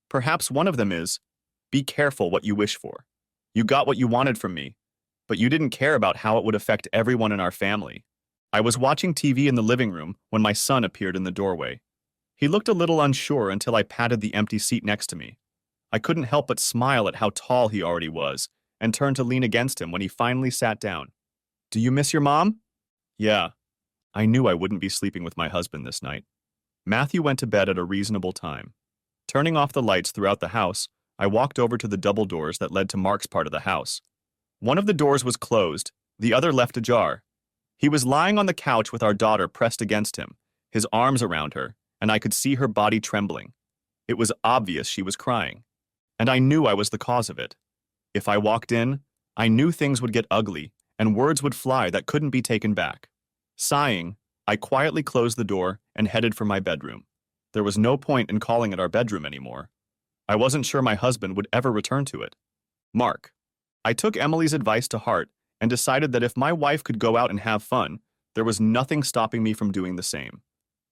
Perhaps one of them is, be careful what you wish for. You got what you wanted from me, but you didn't care about how it would affect everyone in our family." I was watching TV in the living room when my son appeared in the doorway. He looked a little unsure until I patted the empty seat next to me. I couldn't help but smile at how tall he already was and turned to lean against him when he finally sat down. "Do you miss your mom?" "Yeah." I knew I wouldn't be sleeping with my husband this night. Matthew went to bed at a reasonable time. Turning off the lights throughout the house, I walked over to the double doors that led to Mark's part of the house. One of the doors was closed, the other left ajar. He was lying on the couch with our daughter pressed against him, his arms around her, and I could see her body trembling. It was obvious she was crying, and I knew I was the cause of it. If I walked in, I knew things would get ugly and words would fly that couldn't be taken back. Sighing, I quietly closed the door and headed for my bedroom. There was no point in calling it our bedroom anymore. I wasn't sure my husband would ever return to it. Mark. I took Emily's advice to heart and decided that if my wife could go out and have fun, there was nothing stopping me from doing the same.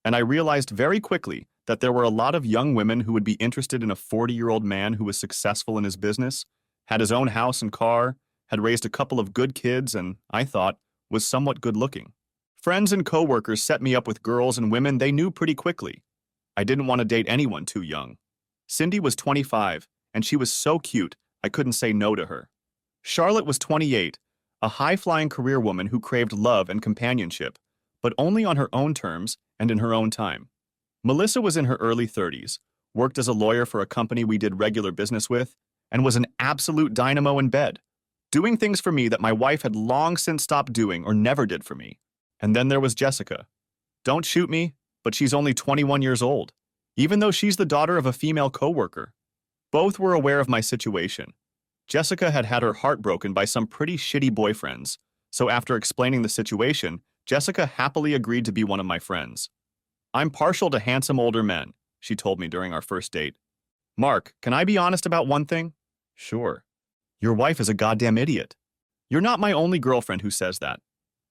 And I realized very quickly that there were a lot of young women who would be interested in a 40-year-old man who was successful in his business, had his own house and car, had raised a couple of good kids, and, I thought, was somewhat good-looking. Friends and coworkers set me up with girls and women they knew pretty quickly. I didn't want to date anyone too young. Cindy was 25, and she was so cute, I couldn't say no to her. Charlotte was 28, a high-flying career woman who craved love and companionship, but only on her own terms and in her own time. Melissa was in her early 30s, worked as a lawyer for a company we did regular business with, and was an absolute dynamo in bed, doing things for me that my wife had long since stopped doing or never did for me. And then there was Jessica. Don't shoot me, but she's only 21 years old, even though she's the daughter of a female coworker. Both were aware of my situation. Jessica had had her heart broken by some pretty shitty boyfriends, so after explaining the situation, Jessica happily agreed to be one of my friends. I'm partial to handsome older men, she told me during our first date. Mark, can I be honest about one thing? Sure. Your wife is a goddamn idiot. You're not my only girlfriend who says that.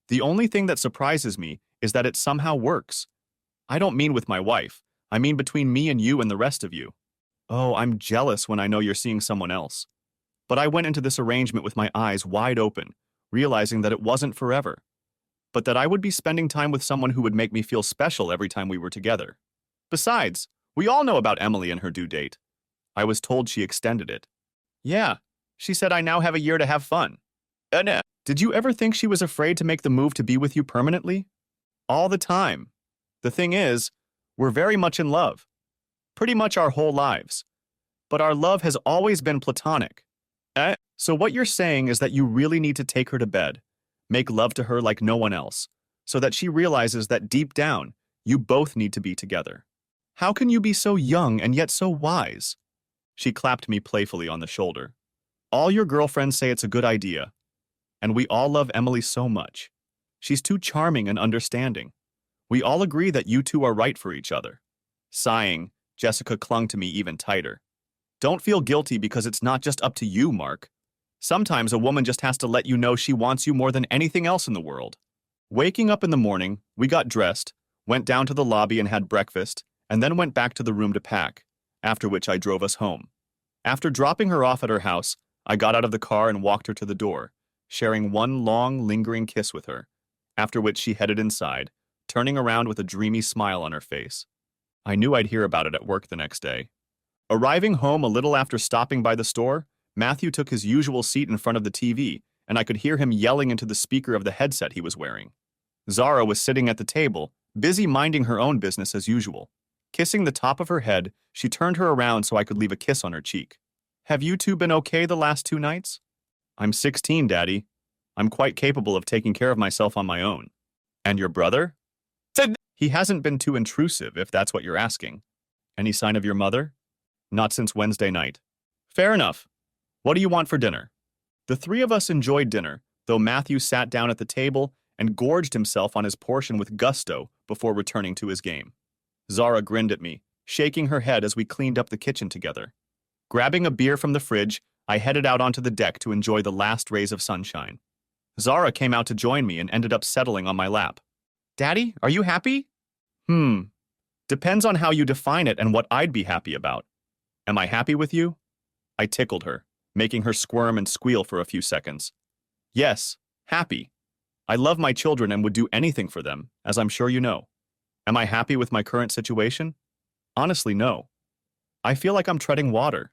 The only thing that surprises me is that it somehow works. I don't mean with my wife. I mean between me and you and the rest of you. Oh, I'm jealous when I know you're seeing someone else. But I went into this arrangement with my eyes wide open, realizing that it wasn't forever. but that I would be spending time with someone who would make me feel special every time we were together. Besides, we all know about Emily and her due date. I was told she extended it. Yeah, she said I now have a year to have fun. No. Did you ever think she was afraid to make the move to be with you permanently? All the time. The thing is, we're very much in love. Pretty much our whole lives. But our love has always been platonic. So what you're saying is that you really need to take her to bed, make love to her like no one else, so that she realizes that deep down, you both need to be together. How can you be so young and yet so wise? She clapped me playfully on the shoulder. All your girlfriends say it's a good idea, and we all love Emily so much. She's too charming and understanding. We all agree that you two are right for each other. Sighing, Jessica clung to me even tighter. Don't feel guilty because it's not just up to you, Mark. Sometimes a woman just has to let you know she wants you more than anything else in the world. Waking up in the morning, we got dressed, went down to the lobby and had breakfast, and then went back to the room to pack, after which I drove us home. After dropping her off at her house, I got out of the car and walked her to the door, sharing one long, lingering kiss with her, after which she headed inside, turning around with a dreamy smile on her face. I knew I'd hear about it at work the next day. Arriving home a little after stopping by the store, Matthew took his usual seat in front of the TV, and I could hear him yelling into the speaker of the headset he was wearing. Zara was sitting at the table, busy minding her own business as usual. Kissing the top of her head, she turned her around so I could leave a kiss on her cheek. Have you two been okay the last 2 nights? I'm 16, Daddy. I'm quite capable of taking care of myself on my own. And your brother? He hasn't been too intrusive, if that's what you're asking. Any sign of your mother? Not since Wednesday night. Fair enough. What do you want for dinner? The 3 of us enjoyed dinner, though Matthew sat down at the table and gorged himself on his portion with gusto before returning to his game. Zara grinned at me, shaking her head as we cleaned up the kitchen together. Grabbing a beer from the fridge, I headed out onto the deck to enjoy the last rays of sunshine. Zara came out to join me and ended up settling on my lap. Daddy, are you happy? Depends on how you define it and what I'd be happy about. Am I happy with you? I tickled her, making her squirm and squeal for a few seconds. Yes, happy. I love my children and would do anything for them, as I'm sure you know. Am I happy with my current situation? Honestly, no. I feel like I'm treading water.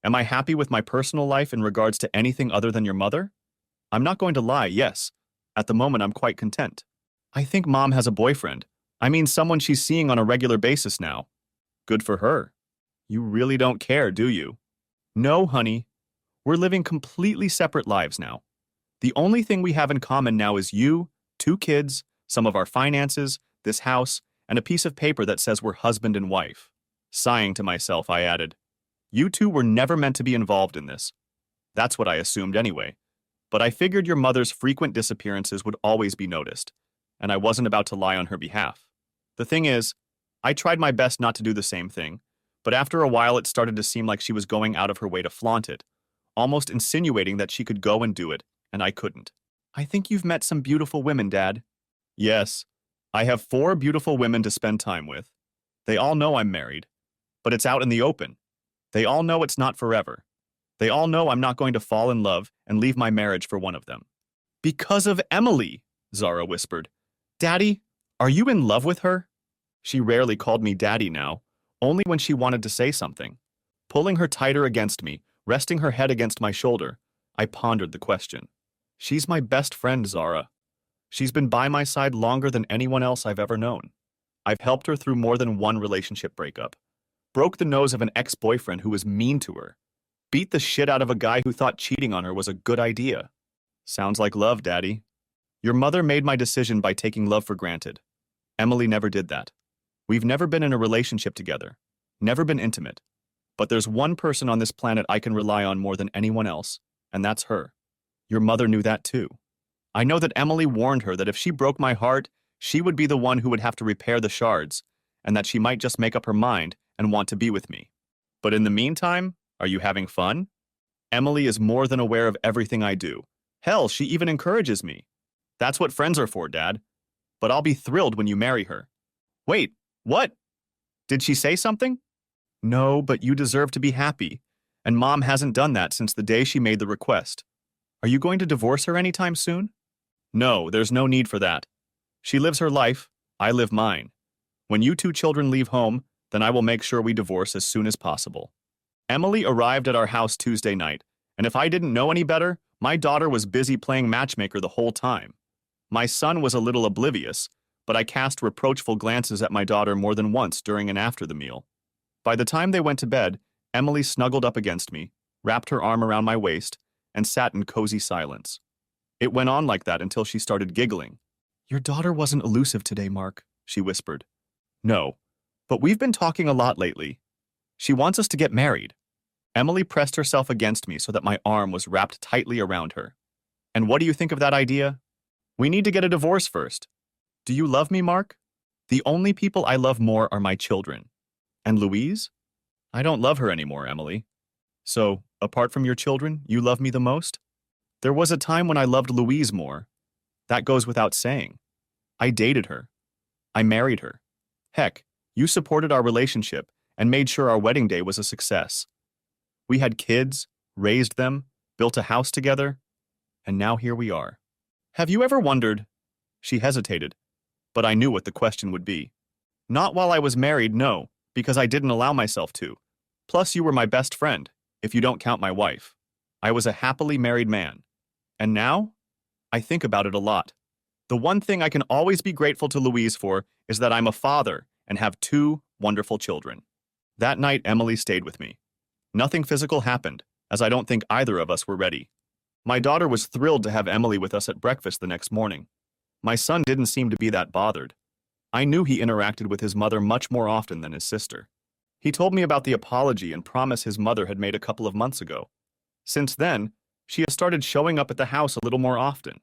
Am I happy with my personal life in regards to anything other than your mother? I'm not going to lie, yes. At the moment, I'm quite content. I think Mom has a boyfriend. I mean, someone she's seeing on a regular basis now. Good for her. You really don't care, do you? No, honey. We're living completely separate lives now. The only thing we have in common now is you, 2 kids, some of our finances, this house, and a piece of paper that says we're husband and wife. Sighing to myself, I added, you two were never meant to be involved in this. That's what I assumed anyway. But I figured your mother's frequent disappearances would always be noticed, and I wasn't about to lie on her behalf. The thing is, I tried my best not to do the same thing, but after a while it started to seem like she was going out of her way to flaunt it, almost insinuating that she could go and do it, and I couldn't. I think you've met some beautiful women, Dad. Yes, I have 4 beautiful women to spend time with. They all know I'm married, but it's out in the open. They all know it's not forever. They all know I'm not going to fall in love and leave my marriage for one of them. Because of Emily, Zara whispered. Daddy, are you in love with her? She rarely called me Daddy now, only when she wanted to say something. Pulling her tighter against me, resting her head against my shoulder, I pondered the question. She's my best friend, Zara. She's been by my side longer than anyone else I've ever known. I've helped her through more than one relationship breakup. Broke the nose of an ex-boyfriend who was mean to her. Beat the shit out of a guy who thought cheating on her was a good idea. Sounds like love, Daddy. Your mother made my decision by taking love for granted. Emily never did that. We've never been in a relationship together. Never been intimate. But there's one person on this planet I can rely on more than anyone else, and that's her. Your mother knew that too. I know that Emily warned her that if she broke my heart, she would be the one who would have to repair the shards, and that she might just make up her mind and want to be with me. But in the meantime, are you having fun? Emily is more than aware of everything I do. Hell, she even encourages me. That's what friends are for, Dad. But I'll be thrilled when you marry her. Wait, what? Did she say something? No, but you deserve to be happy. And Mom hasn't done that since the day she made the request. Are you going to divorce her anytime soon? No, there's no need for that. She lives her life, I live mine. When you two children leave home, then I will make sure we divorce as soon as possible. Emily arrived at our house Tuesday night, and if I didn't know any better, my daughter was busy playing matchmaker the whole time. My son was a little oblivious, but I cast reproachful glances at my daughter more than once during and after the meal. By the time they went to bed, Emily snuggled up against me, wrapped her arm around my waist, and sat in cozy silence. It went on like that until she started giggling. Your daughter wasn't elusive today, Mark, she whispered. No, but we've been talking a lot lately. She wants us to get married. Emily pressed herself against me so that my arm was wrapped tightly around her. And what do you think of that idea? We need to get a divorce first. Do you love me, Mark? The only people I love more are my children. And Louise? I don't love her anymore, Emily. So, apart from your children, you love me the most? There was a time when I loved Louise more. That goes without saying. I dated her. I married her. Heck, you supported our relationship and made sure our wedding day was a success. We had kids, raised them, built a house together, and now here we are. Have you ever wondered? She hesitated, but I knew what the question would be. Not while I was married, no, because I didn't allow myself to. Plus, you were my best friend, if you don't count my wife. I was a happily married man. And now? I think about it a lot. The one thing I can always be grateful to Louise for is that I'm a father and have two wonderful children. That night, Emily stayed with me. Nothing physical happened, as I don't think either of us were ready. My daughter was thrilled to have Emily with us at breakfast the next morning. My son didn't seem to be that bothered. I knew he interacted with his mother much more often than his sister. He told me about the apology and promise his mother had made a couple of months ago. Since then, she has started showing up at the house a little more often.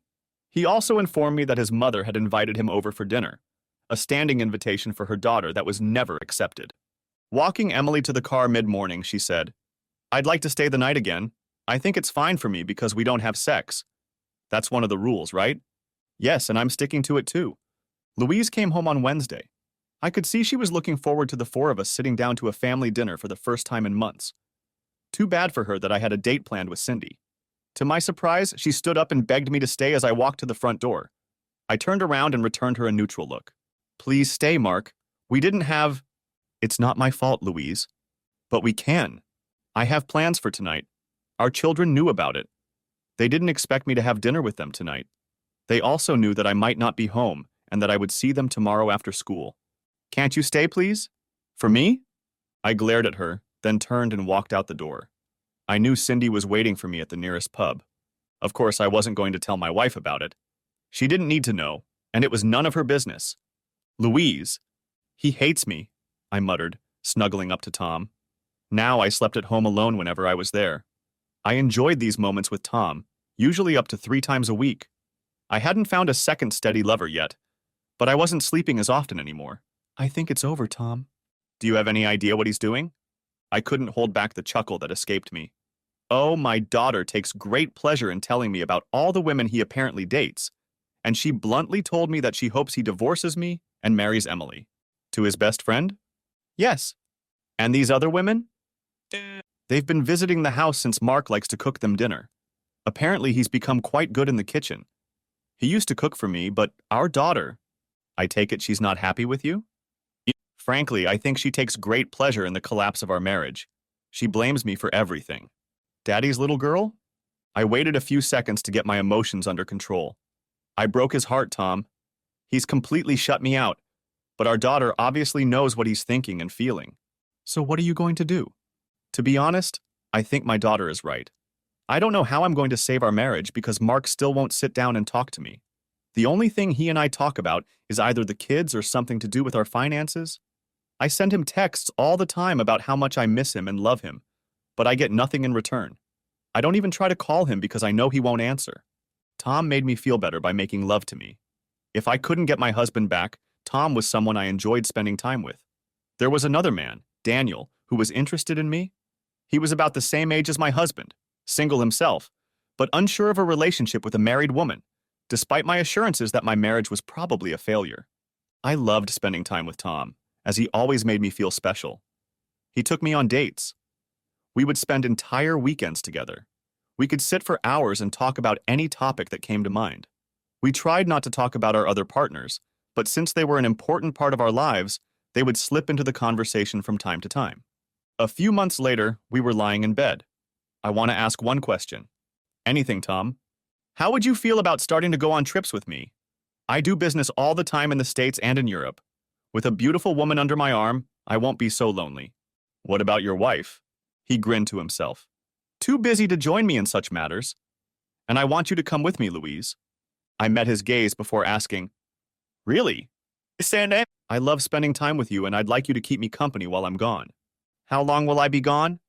He also informed me that his mother had invited him over for dinner, a standing invitation for her daughter that was never accepted. Walking Emily to the car mid-morning, she said, I'd like to stay the night again. I think it's fine for me because we don't have sex. That's one of the rules, right? Yes, and I'm sticking to it too. Louise came home on Wednesday. I could see she was looking forward to the four of us sitting down to a family dinner for the first time in months. Too bad for her that I had a date planned with Cindy. To my surprise, she stood up and begged me to stay as I walked to the front door. I turned around and returned her a neutral look. Please stay, Mark. We didn't have... It's not my fault, Louise. But we can. I have plans for tonight. Our children knew about it. They didn't expect me to have dinner with them tonight. They also knew that I might not be home and that I would see them tomorrow after school. Can't you stay, please? For me? I glared at her, then turned and walked out the door. I knew Cindy was waiting for me at the nearest pub. Of course, I wasn't going to tell my wife about it. She didn't need to know, and it was none of her business. Louise. He hates me, I muttered, snuggling up to Tom. Now I slept at home alone whenever I was there. I enjoyed these moments with Tom, usually up to 3 times a week. I hadn't found a second steady lover yet, but I wasn't sleeping as often anymore. I think it's over, Tom. Do you have any idea what he's doing? I couldn't hold back the chuckle that escaped me. Oh, my daughter takes great pleasure in telling me about all the women he apparently dates, and she bluntly told me that she hopes he divorces me and marries Emily. To his best friend? Yes. And these other women? They've been visiting the house since Mark likes to cook them dinner. Apparently he's become quite good in the kitchen. He used to cook for me, but our daughter... I take it she's not happy with you? Frankly, I think she takes great pleasure in the collapse of our marriage. She blames me for everything. Daddy's little girl? I waited a few seconds to get my emotions under control. I broke his heart, Tom. He's completely shut me out, but our daughter obviously knows what he's thinking and feeling. So what are you going to do? To be honest, I think my daughter is right. I don't know how I'm going to save our marriage because Mark still won't sit down and talk to me. The only thing he and I talk about is either the kids or something to do with our finances. I send him texts all the time about how much I miss him and love him, but I get nothing in return. I don't even try to call him because I know he won't answer. Tom made me feel better by making love to me. If I couldn't get my husband back, Tom was someone I enjoyed spending time with. There was another man, Daniel, who was interested in me. He was about the same age as my husband, single himself, but unsure of a relationship with a married woman, despite my assurances that my marriage was probably a failure. I loved spending time with Tom, as he always made me feel special. He took me on dates. We would spend entire weekends together. We could sit for hours and talk about any topic that came to mind. We tried not to talk about our other partners, but since they were an important part of our lives, they would slip into the conversation from time to time. A few months later, we were lying in bed. I want to ask one question. Anything, Tom? How would you feel about starting to go on trips with me? I do business all the time in the States and in Europe. With a beautiful woman under my arm, I won't be so lonely. What about your wife? He grinned to himself. Too busy to join me in such matters. And I want you to come with me, Louise. I met his gaze before asking, Really? I love spending time with you and I'd like you to keep me company while I'm gone. How long will I be gone?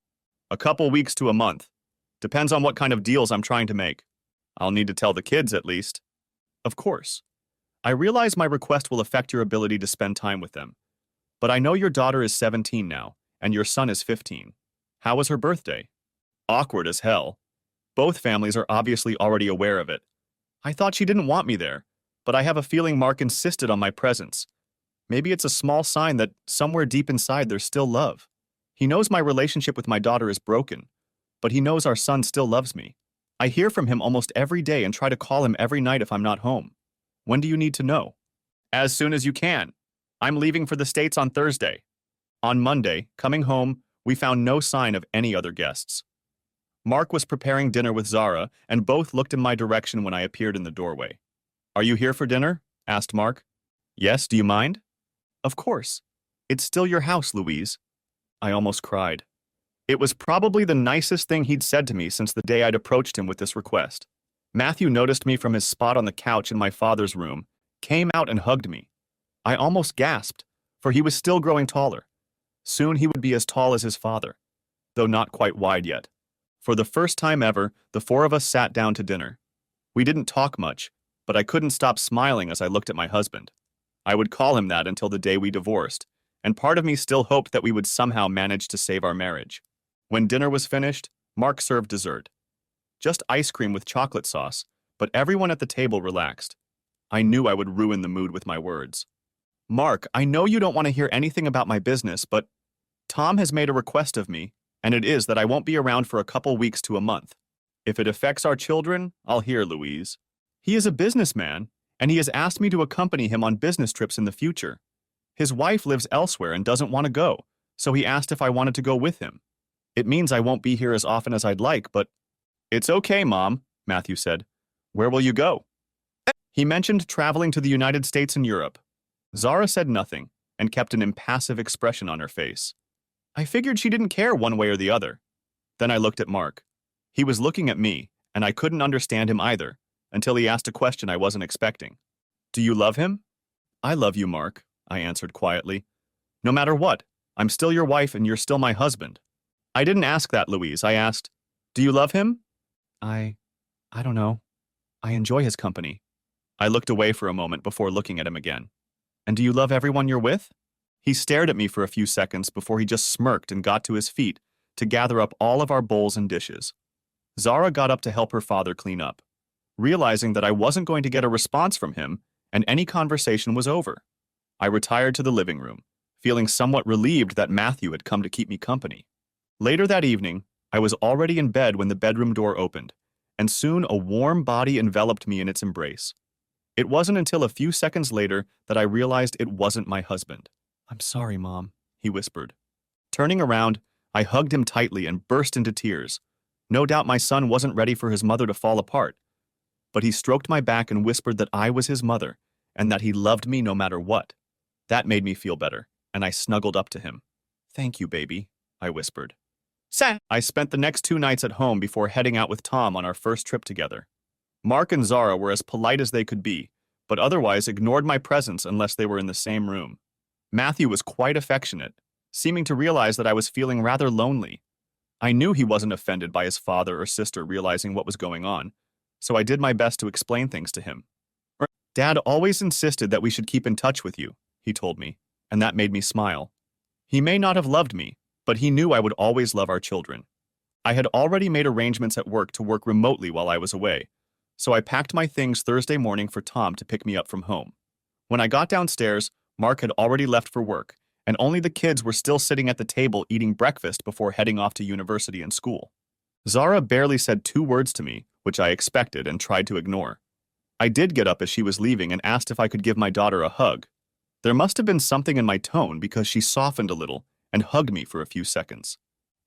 A couple weeks to a month. Depends on what kind of deals I'm trying to make. I'll need to tell the kids at least. Of course. I realize my request will affect your ability to spend time with them. But I know your daughter is 17 now, and your son is 15. How was her birthday? Awkward as hell. Both families are obviously already aware of it. I thought she didn't want me there, but I have a feeling Mark insisted on my presence. Maybe it's a small sign that somewhere deep inside there's still love. He knows my relationship with my daughter is broken, but he knows our son still loves me. I hear from him almost every day and try to call him every night if I'm not home. When do you need to know? As soon as you can. I'm leaving for the States on Thursday. On Monday, coming home, we found no sign of any other guests. Mark was preparing dinner with Zara, and both looked in my direction when I appeared in the doorway. Are you here for dinner? Asked Mark. Yes, do you mind? Of course. It's still your house, Louise. I almost cried. It was probably the nicest thing he'd said to me since the day I'd approached him with this request. Matthew noticed me from his spot on the couch in my father's room, came out and hugged me. I almost gasped, for he was still growing taller. Soon he would be as tall as his father, though not quite wide yet. For the first time ever, the four of us sat down to dinner. We didn't talk much, but I couldn't stop smiling as I looked at my husband. I would call him that until the day we divorced, and part of me still hoped that we would somehow manage to save our marriage. When dinner was finished, Mark served dessert. Just ice cream with chocolate sauce, but everyone at the table relaxed. I knew I would ruin the mood with my words. Mark, I know you don't want to hear anything about my business, but Tom has made a request of me, and it is that I won't be around for a couple weeks to a month. If it affects our children, I'll hear, Louise. He is a businessman, and he has asked me to accompany him on business trips in the future. His wife lives elsewhere and doesn't want to go, so he asked if I wanted to go with him. It means I won't be here as often as I'd like, but it's okay, Mom, Matthew said. Where will you go? He mentioned traveling to the United States and Europe. Zara said nothing and kept an impassive expression on her face. I figured she didn't care one way or the other. Then I looked at Mark. He was looking at me, and I couldn't understand him either, until he asked a question I wasn't expecting. Do you love him? I love you, Mark, I answered quietly. No matter what, I'm still your wife and you're still my husband. I didn't ask that, Louise. I asked, do you love him? I don't know. I enjoy his company. I looked away for a moment before looking at him again. And do you love everyone you're with? He stared at me for a few seconds before he just smirked and got to his feet to gather up all of our bowls and dishes. Zara got up to help her father clean up, realizing that I wasn't going to get a response from him and any conversation was over. I retired to the living room, feeling somewhat relieved that Matthew had come to keep me company. Later that evening, I was already in bed when the bedroom door opened, and soon a warm body enveloped me in its embrace. It wasn't until a few seconds later that I realized it wasn't my husband. I'm sorry, Mom, he whispered. Turning around, I hugged him tightly and burst into tears. No doubt my son wasn't ready for his mother to fall apart, but he stroked my back and whispered that I was his mother and that he loved me no matter what. That made me feel better, and I snuggled up to him. Thank you, baby, I whispered. I spent the next 2 nights at home before heading out with Tom on our first trip together. Mark and Zara were as polite as they could be, but otherwise ignored my presence unless they were in the same room. Matthew was quite affectionate, seeming to realize that I was feeling rather lonely. I knew he wasn't offended by his father or sister realizing what was going on, so I did my best to explain things to him. Dad always insisted that we should keep in touch with you, he told me, and that made me smile. He may not have loved me, but he knew I would always love our children. I had already made arrangements at work to work remotely while I was away, so I packed my things Thursday morning for Tom to pick me up from home. When I got downstairs, Mark had already left for work, and only the kids were still sitting at the table eating breakfast before heading off to university and school. Zara barely said 2 words to me, which I expected and tried to ignore. I did get up as she was leaving and asked if I could give my daughter a hug. There must have been something in my tone because she softened a little and hugged me for a few seconds.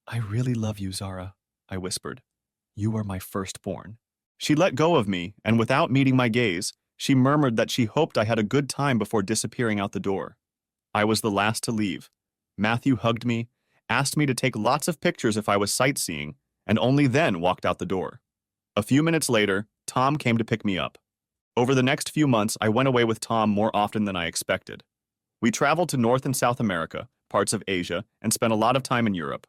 I really love you, Zara, I whispered. You are my firstborn. She let go of me, and without meeting my gaze, she murmured that she hoped I had a good time before disappearing out the door. I was the last to leave. Matthew hugged me, asked me to take lots of pictures if I was sightseeing, and only then walked out the door. A few minutes later, Tom came to pick me up. Over the next few months, I went away with Tom more often than I expected. We traveled to North and South America, parts of Asia, and spent a lot of time in Europe.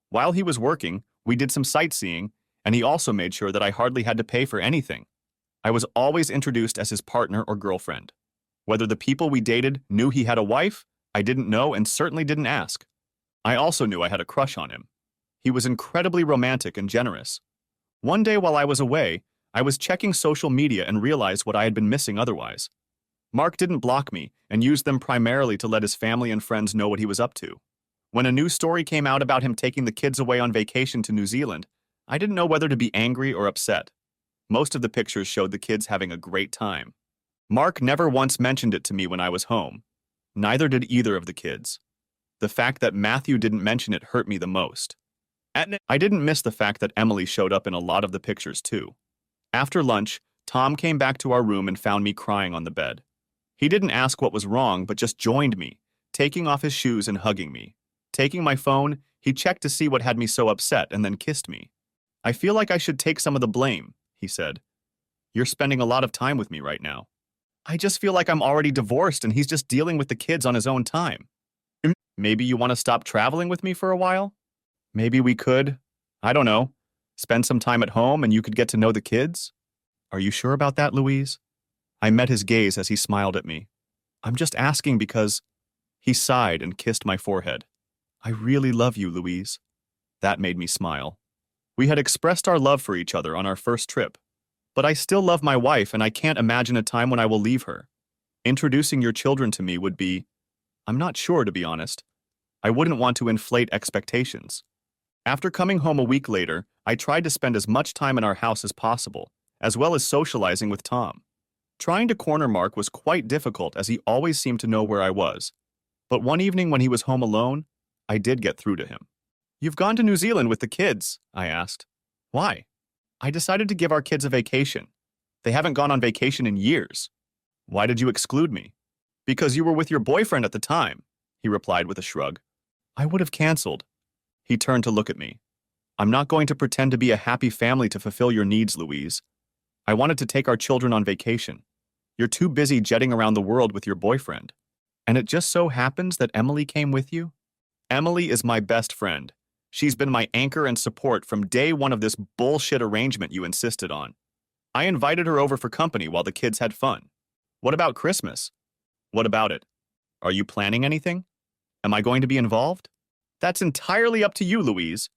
While he was working, we did some sightseeing, and he also made sure that I hardly had to pay for anything. I was always introduced as his partner or girlfriend. Whether the people we dated knew he had a wife, I didn't know and certainly didn't ask. I also knew I had a crush on him. He was incredibly romantic and generous. One day while I was away, I was checking social media and realized what I had been missing otherwise. Mark didn't block me and used them primarily to let his family and friends know what he was up to. When a new story came out about him taking the kids away on vacation to New Zealand, I didn't know whether to be angry or upset. Most of the pictures showed the kids having a great time. Mark never once mentioned it to me when I was home. Neither did either of the kids. The fact that Matthew didn't mention it hurt me the most. I didn't miss the fact that Emily showed up in a lot of the pictures too. After lunch, Tom came back to our room and found me crying on the bed. He didn't ask what was wrong, but just joined me, taking off his shoes and hugging me. Taking my phone, he checked to see what had me so upset and then kissed me. I feel like I should take some of the blame, he said. You're spending a lot of time with me right now. I just feel like I'm already divorced and he's just dealing with the kids on his own time. Maybe you want to stop traveling with me for a while? Maybe we could, I don't know, spend some time at home and you could get to know the kids? Are you sure about that, Louise? I met his gaze as he smiled at me. I'm just asking because... He sighed and kissed my forehead. I really love you, Louise. That made me smile. We had expressed our love for each other on our first trip. But I still love my wife and I can't imagine a time when I will leave her. Introducing your children to me would be... I'm not sure, to be honest. I wouldn't want to inflate expectations. After coming home a week later, I tried to spend as much time in our house as possible, as well as socializing with Tom. Trying to corner Mark was quite difficult as he always seemed to know where I was. But one evening when he was home alone, I did get through to him. You've gone to New Zealand with the kids, I asked. Why? I decided to give our kids a vacation. They haven't gone on vacation in years. Why did you exclude me? Because you were with your boyfriend at the time, he replied with a shrug. I would have canceled. He turned to look at me. I'm not going to pretend to be a happy family to fulfill your needs, Louise. I wanted to take our children on vacation. You're too busy jetting around the world with your boyfriend. And it just so happens that Emily came with you? Emily is my best friend. She's been my anchor and support from day one of this bullshit arrangement you insisted on. I invited her over for company while the kids had fun. What about Christmas? What about it? Are you planning anything? Am I going to be involved? That's entirely up to you, Louise.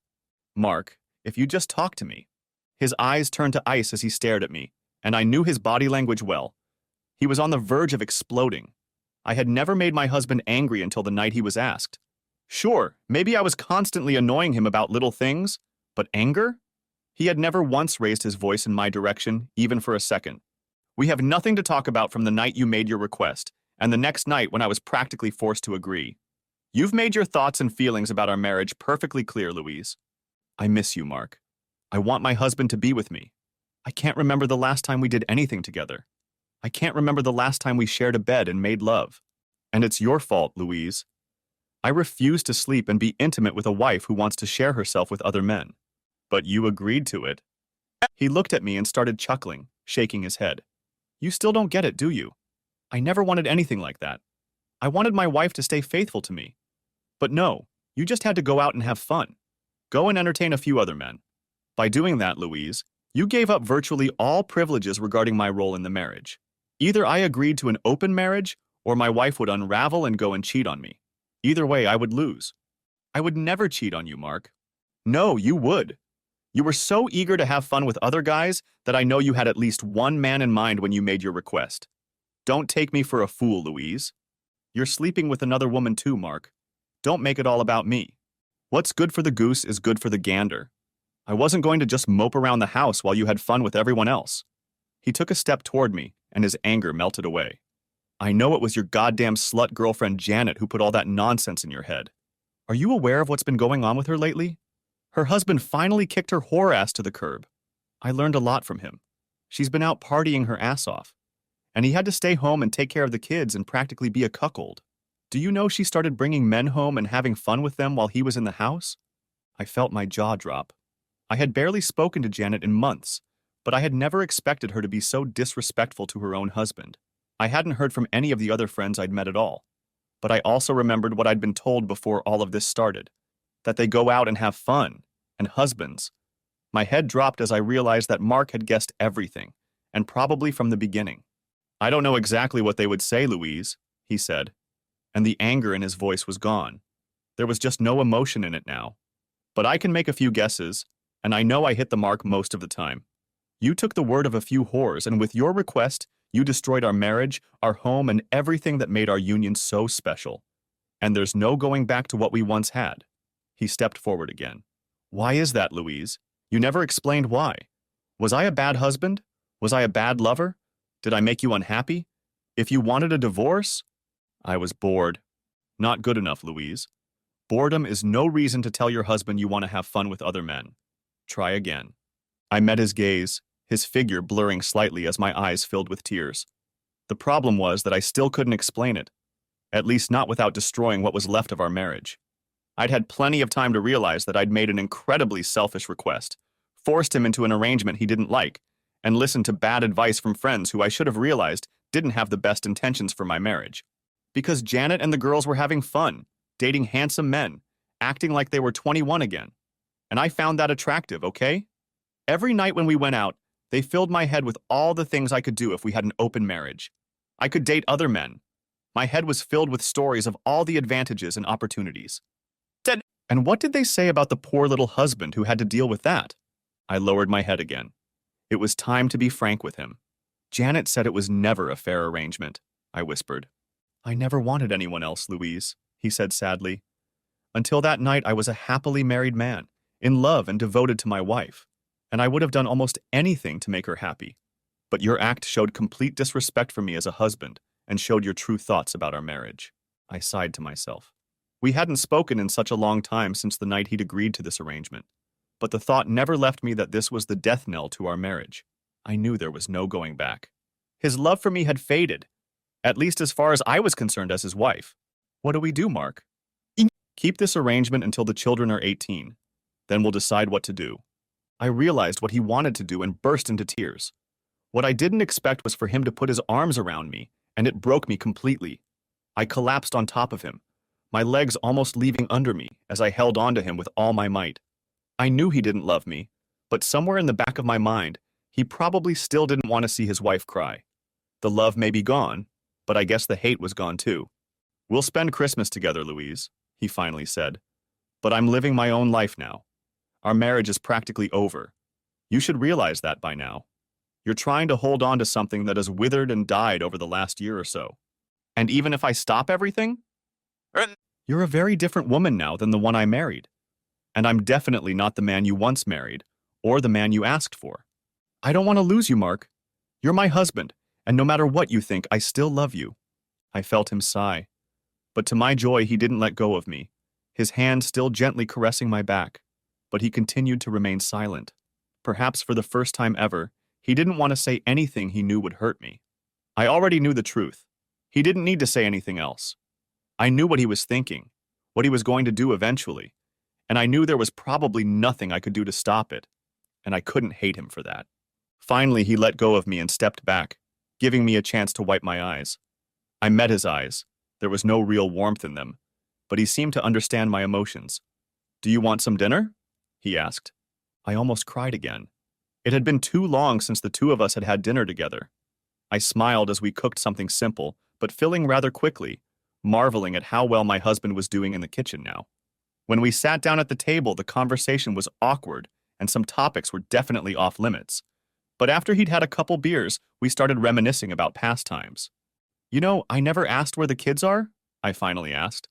Mark, if you just talk to me. His eyes turned to ice as he stared at me, and I knew his body language well. He was on the verge of exploding. I had never made my husband angry until the night he was asked. Sure, maybe I was constantly annoying him about little things, but anger? He had never once raised his voice in my direction, even for a second. We have nothing to talk about from the night you made your request, and the next night when I was practically forced to agree. You've made your thoughts and feelings about our marriage perfectly clear, Louise. I miss you, Mark. I want my husband to be with me. I can't remember the last time we did anything together. I can't remember the last time we shared a bed and made love. And it's your fault, Louise. I refuse to sleep and be intimate with a wife who wants to share herself with other men. But you agreed to it. He looked at me and started chuckling, shaking his head. You still don't get it, do you? I never wanted anything like that. I wanted my wife to stay faithful to me. But no, you just had to go out and have fun. Go and entertain a few other men. By doing that, Louise, you gave up virtually all privileges regarding my role in the marriage. Either I agreed to an open marriage, or my wife would unravel and go and cheat on me. Either way, I would lose. I would never cheat on you, Mark. No, you would. You were so eager to have fun with other guys that I know you had at least one man in mind when you made your request. Don't take me for a fool, Louise. You're sleeping with another woman too, Mark. Don't make it all about me. What's good for the goose is good for the gander. I wasn't going to just mope around the house while you had fun with everyone else. He took a step toward me, and his anger melted away. I know it was your goddamn slut girlfriend Janet who put all that nonsense in your head. Are you aware of what's been going on with her lately? Her husband finally kicked her whore ass to the curb. I learned a lot from him. She's been out partying her ass off. And he had to stay home and take care of the kids and practically be a cuckold. Do you know she started bringing men home and having fun with them while he was in the house? I felt my jaw drop. I had barely spoken to Janet in months, but I had never expected her to be so disrespectful to her own husband. I hadn't heard from any of the other friends I'd met at all. But I also remembered what I'd been told before all of this started, that they go out and have fun, and husbands. My head dropped as I realized that Mark had guessed everything, and probably from the beginning. I don't know exactly what they would say, Louise, he said, and the anger in his voice was gone. There was just no emotion in it now. But I can make a few guesses, and I know I hit the mark most of the time. You took the word of a few whores, and with your request, you destroyed our marriage, our home, and everything that made our union so special. And there's no going back to what we once had. He stepped forward again. Why is that, Louise? You never explained why. Was I a bad husband? Was I a bad lover? Did I make you unhappy? If you wanted a divorce? I was bored. Not good enough, Louise. Boredom is no reason to tell your husband you want to have fun with other men. Try again. I met his gaze, his figure blurring slightly as my eyes filled with tears. The problem was that I still couldn't explain it, at least not without destroying what was left of our marriage. I'd had plenty of time to realize that I'd made an incredibly selfish request, forced him into an arrangement he didn't like, and listened to bad advice from friends who I should have realized didn't have the best intentions for my marriage. Because Janet and the girls were having fun, dating handsome men, acting like they were 21 again. And I found that attractive, okay? Every night when we went out, they filled my head with all the things I could do if we had an open marriage. I could date other men. My head was filled with stories of all the advantages and opportunities. And what did they say about the poor little husband who had to deal with that? I lowered my head again. It was time to be frank with him. Janet said it was never a fair arrangement, I whispered. I never wanted anyone else, Louise, he said sadly. Until that night, I was a happily married man, in love and devoted to my wife, and I would have done almost anything to make her happy. But your act showed complete disrespect for me as a husband and showed your true thoughts about our marriage. I sighed to myself. We hadn't spoken in such a long time since the night he'd agreed to this arrangement, but the thought never left me that this was the death knell to our marriage. I knew there was no going back. His love for me had faded, at least as far as I was concerned as his wife. What do we do, Mark? Keep this arrangement until the children are 18. Then we'll decide what to do. I realized what he wanted to do and burst into tears. What I didn't expect was for him to put his arms around me, and it broke me completely. I collapsed on top of him, my legs almost leaving under me as I held on to him with all my might. I knew he didn't love me, but somewhere in the back of my mind, he probably still didn't want to see his wife cry. The love may be gone, but I guess the hate was gone too. We'll spend Christmas together, Louise, he finally said. But I'm living my own life now. Our marriage is practically over. You should realize that by now. You're trying to hold on to something that has withered and died over the last year or so. And even if I stop everything, you're a very different woman now than the one I married. And I'm definitely not the man you once married, or the man you asked for. I don't want to lose you, Mark. You're my husband, and no matter what you think, I still love you. I felt him sigh. But to my joy, he didn't let go of me, his hand still gently caressing my back. But he continued to remain silent. Perhaps for the first time ever, he didn't want to say anything he knew would hurt me. I already knew the truth. He didn't need to say anything else. I knew what he was thinking, what he was going to do eventually, and I knew there was probably nothing I could do to stop it, and I couldn't hate him for that. Finally, he let go of me and stepped back, giving me a chance to wipe my eyes. I met his eyes. There was no real warmth in them, but he seemed to understand my emotions. Do you want some dinner? He asked. I almost cried again. It had been too long since the two of us had had dinner together. I smiled as we cooked something simple, but filling rather quickly, marveling at how well my husband was doing in the kitchen now. When we sat down at the table, the conversation was awkward, and some topics were definitely off limits. But after he'd had a couple beers, we started reminiscing about past times. You know, I never asked where the kids are, I finally asked.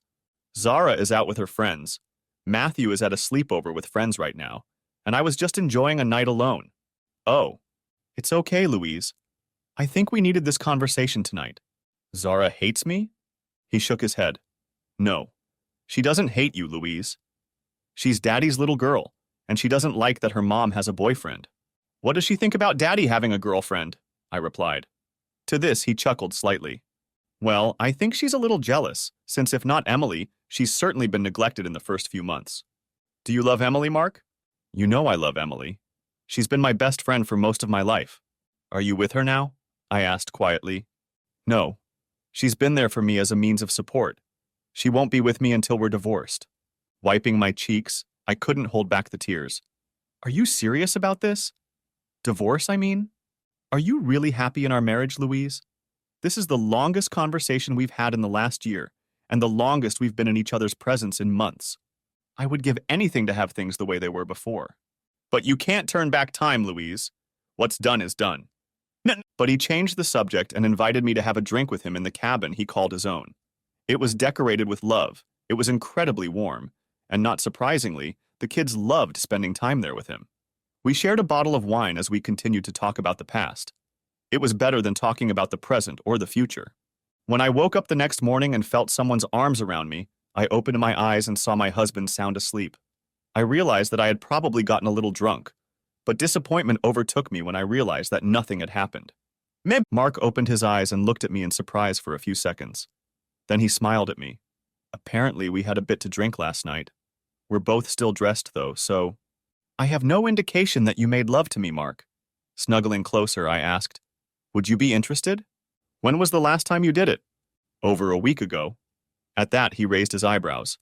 Zara is out with her friends. Matthew is at a sleepover with friends right now, and I was just enjoying a night alone. Oh, it's okay, Louise. I think we needed this conversation tonight. Zara hates me? He shook his head. No. She doesn't hate you, Louise. She's Daddy's little girl, and she doesn't like that her mom has a boyfriend. What does she think about Daddy having a girlfriend? I replied. To this, he chuckled slightly. Well, I think she's a little jealous, since if not Emily, she's certainly been neglected in the first few months. Do you love Emily, Mark? You know I love Emily. She's been my best friend for most of my life. Are you with her now? I asked quietly. No. She's been there for me as a means of support. She won't be with me until we're divorced. Wiping my cheeks, I couldn't hold back the tears. Are you serious about this? Divorce, I mean? Are you really happy in our marriage, Louise? This is the longest conversation we've had in the last year, and the longest we've been in each other's presence in months. I would give anything to have things the way they were before. But you can't turn back time, Louise. What's done is done. But he changed the subject and invited me to have a drink with him in the cabin he called his own. It was decorated with love, it was incredibly warm, and not surprisingly, the kids loved spending time there with him. We shared a bottle of wine as we continued to talk about the past. It was better than talking about the present or the future. When I woke up the next morning and felt someone's arms around me, I opened my eyes and saw my husband sound asleep. I realized that I had probably gotten a little drunk, but disappointment overtook me when I realized that nothing had happened. Mark opened his eyes and looked at me in surprise for a few seconds. Then he smiled at me. Apparently, we had a bit to drink last night. We're both still dressed, though, so... I have no indication that you made love to me, Mark. Snuggling closer, I asked, would you be interested? When was the last time you did it? Over a week ago. At that, he raised his eyebrows.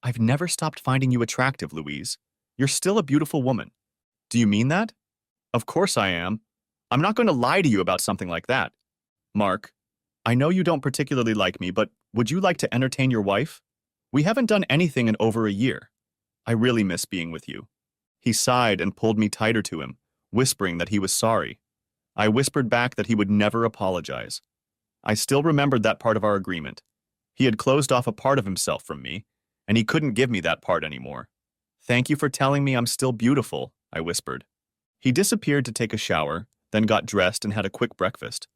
I've never stopped finding you attractive, Louise. You're still a beautiful woman. Do you mean that? Of course I am. I'm not going to lie to you about something like that. Mark, I know you don't particularly like me, but would you like to entertain your wife? We haven't done anything in over a year. I really miss being with you. He sighed and pulled me tighter to him, whispering that he was sorry. I whispered back that he would never apologize. I still remembered that part of our agreement. He had closed off a part of himself from me, and he couldn't give me that part anymore. Thank you for telling me I'm still beautiful, I whispered. He disappeared to take a shower, then got dressed and had a quick breakfast.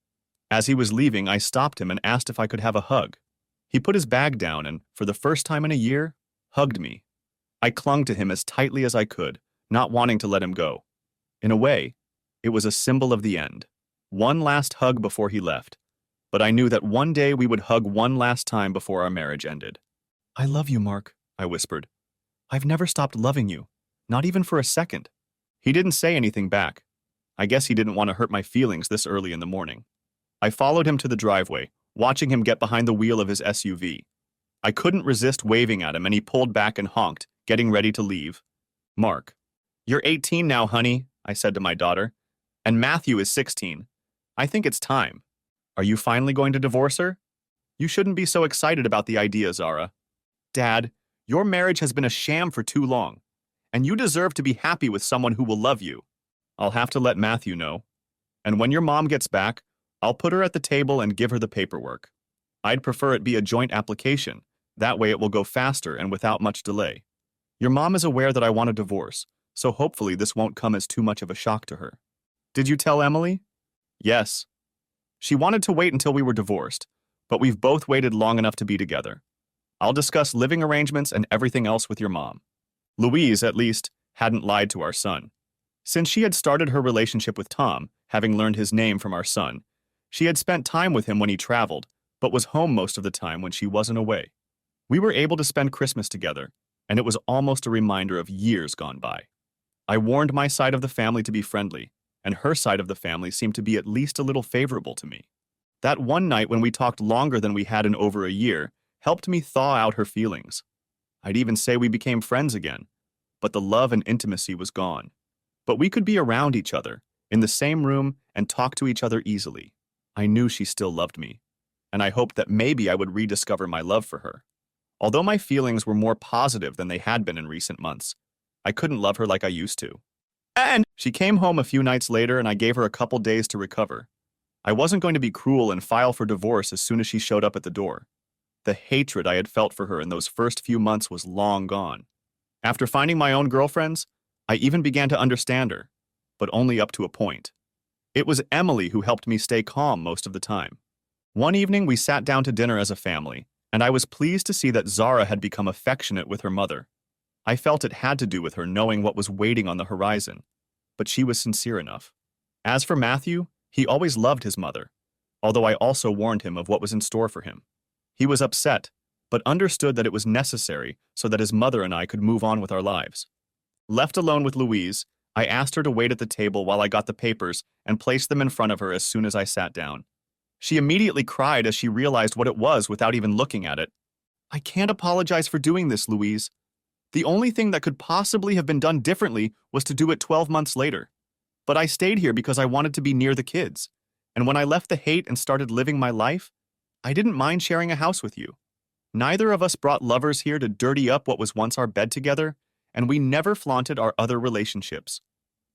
As he was leaving, I stopped him and asked if I could have a hug. He put his bag down and, for the first time in a year, hugged me. I clung to him as tightly as I could, not wanting to let him go. In a way, it was a symbol of the end. One last hug before he left. But I knew that one day we would hug one last time before our marriage ended. I love you, Mark, I whispered. I've never stopped loving you, not even for a second. He didn't say anything back. I guess he didn't want to hurt my feelings this early in the morning. I followed him to the driveway, watching him get behind the wheel of his SUV. I couldn't resist waving at him and he pulled back and honked, getting ready to leave. Mark, you're 18 now, honey, I said to my daughter, and Matthew is 16. I think it's time. Are you finally going to divorce her? You shouldn't be so excited about the idea, Zara. Dad, your marriage has been a sham for too long, and you deserve to be happy with someone who will love you. I'll have to let Matthew know. And when your mom gets back, I'll put her at the table and give her the paperwork. I'd prefer it be a joint application. That way it will go faster and without much delay. Your mom is aware that I want a divorce, so hopefully this won't come as too much of a shock to her. Did you tell Emily? Yes. She wanted to wait until we were divorced, but we've both waited long enough to be together. I'll discuss living arrangements and everything else with your mom. Louise, at least, hadn't lied to our son. Since she had started her relationship with Tom, having learned his name from our son, she had spent time with him when he traveled, but was home most of the time when she wasn't away. We were able to spend Christmas together, and it was almost a reminder of years gone by. I warned my side of the family to be friendly, and her side of the family seemed to be at least a little favorable to me. That one night when we talked longer than we had in over a year helped me thaw out her feelings. I'd even say we became friends again, but the love and intimacy was gone. But we could be around each other, in the same room, and talk to each other easily. I knew she still loved me, and I hoped that maybe I would rediscover my love for her. Although my feelings were more positive than they had been in recent months, I couldn't love her like I used to. And she came home a few nights later and I gave her a couple days to recover. I wasn't going to be cruel and file for divorce as soon as she showed up at the door. The hatred I had felt for her in those first few months was long gone. After finding my own girlfriends, I even began to understand her, but only up to a point. It was Emily who helped me stay calm most of the time. One evening, we sat down to dinner as a family, and I was pleased to see that Zara had become affectionate with her mother. I felt it had to do with her knowing what was waiting on the horizon, but she was sincere enough. As for Matthew, he always loved his mother, although I also warned him of what was in store for him. He was upset, but understood that it was necessary so that his mother and I could move on with our lives. Left alone with Louise, I asked her to wait at the table while I got the papers and placed them in front of her as soon as I sat down. She immediately cried as she realized what it was without even looking at it. "I can't apologize for doing this, Louise. The only thing that could possibly have been done differently was to do it 12 months later. But I stayed here because I wanted to be near the kids. And when I left the hate and started living my life, I didn't mind sharing a house with you. Neither of us brought lovers here to dirty up what was once our bed together, and we never flaunted our other relationships."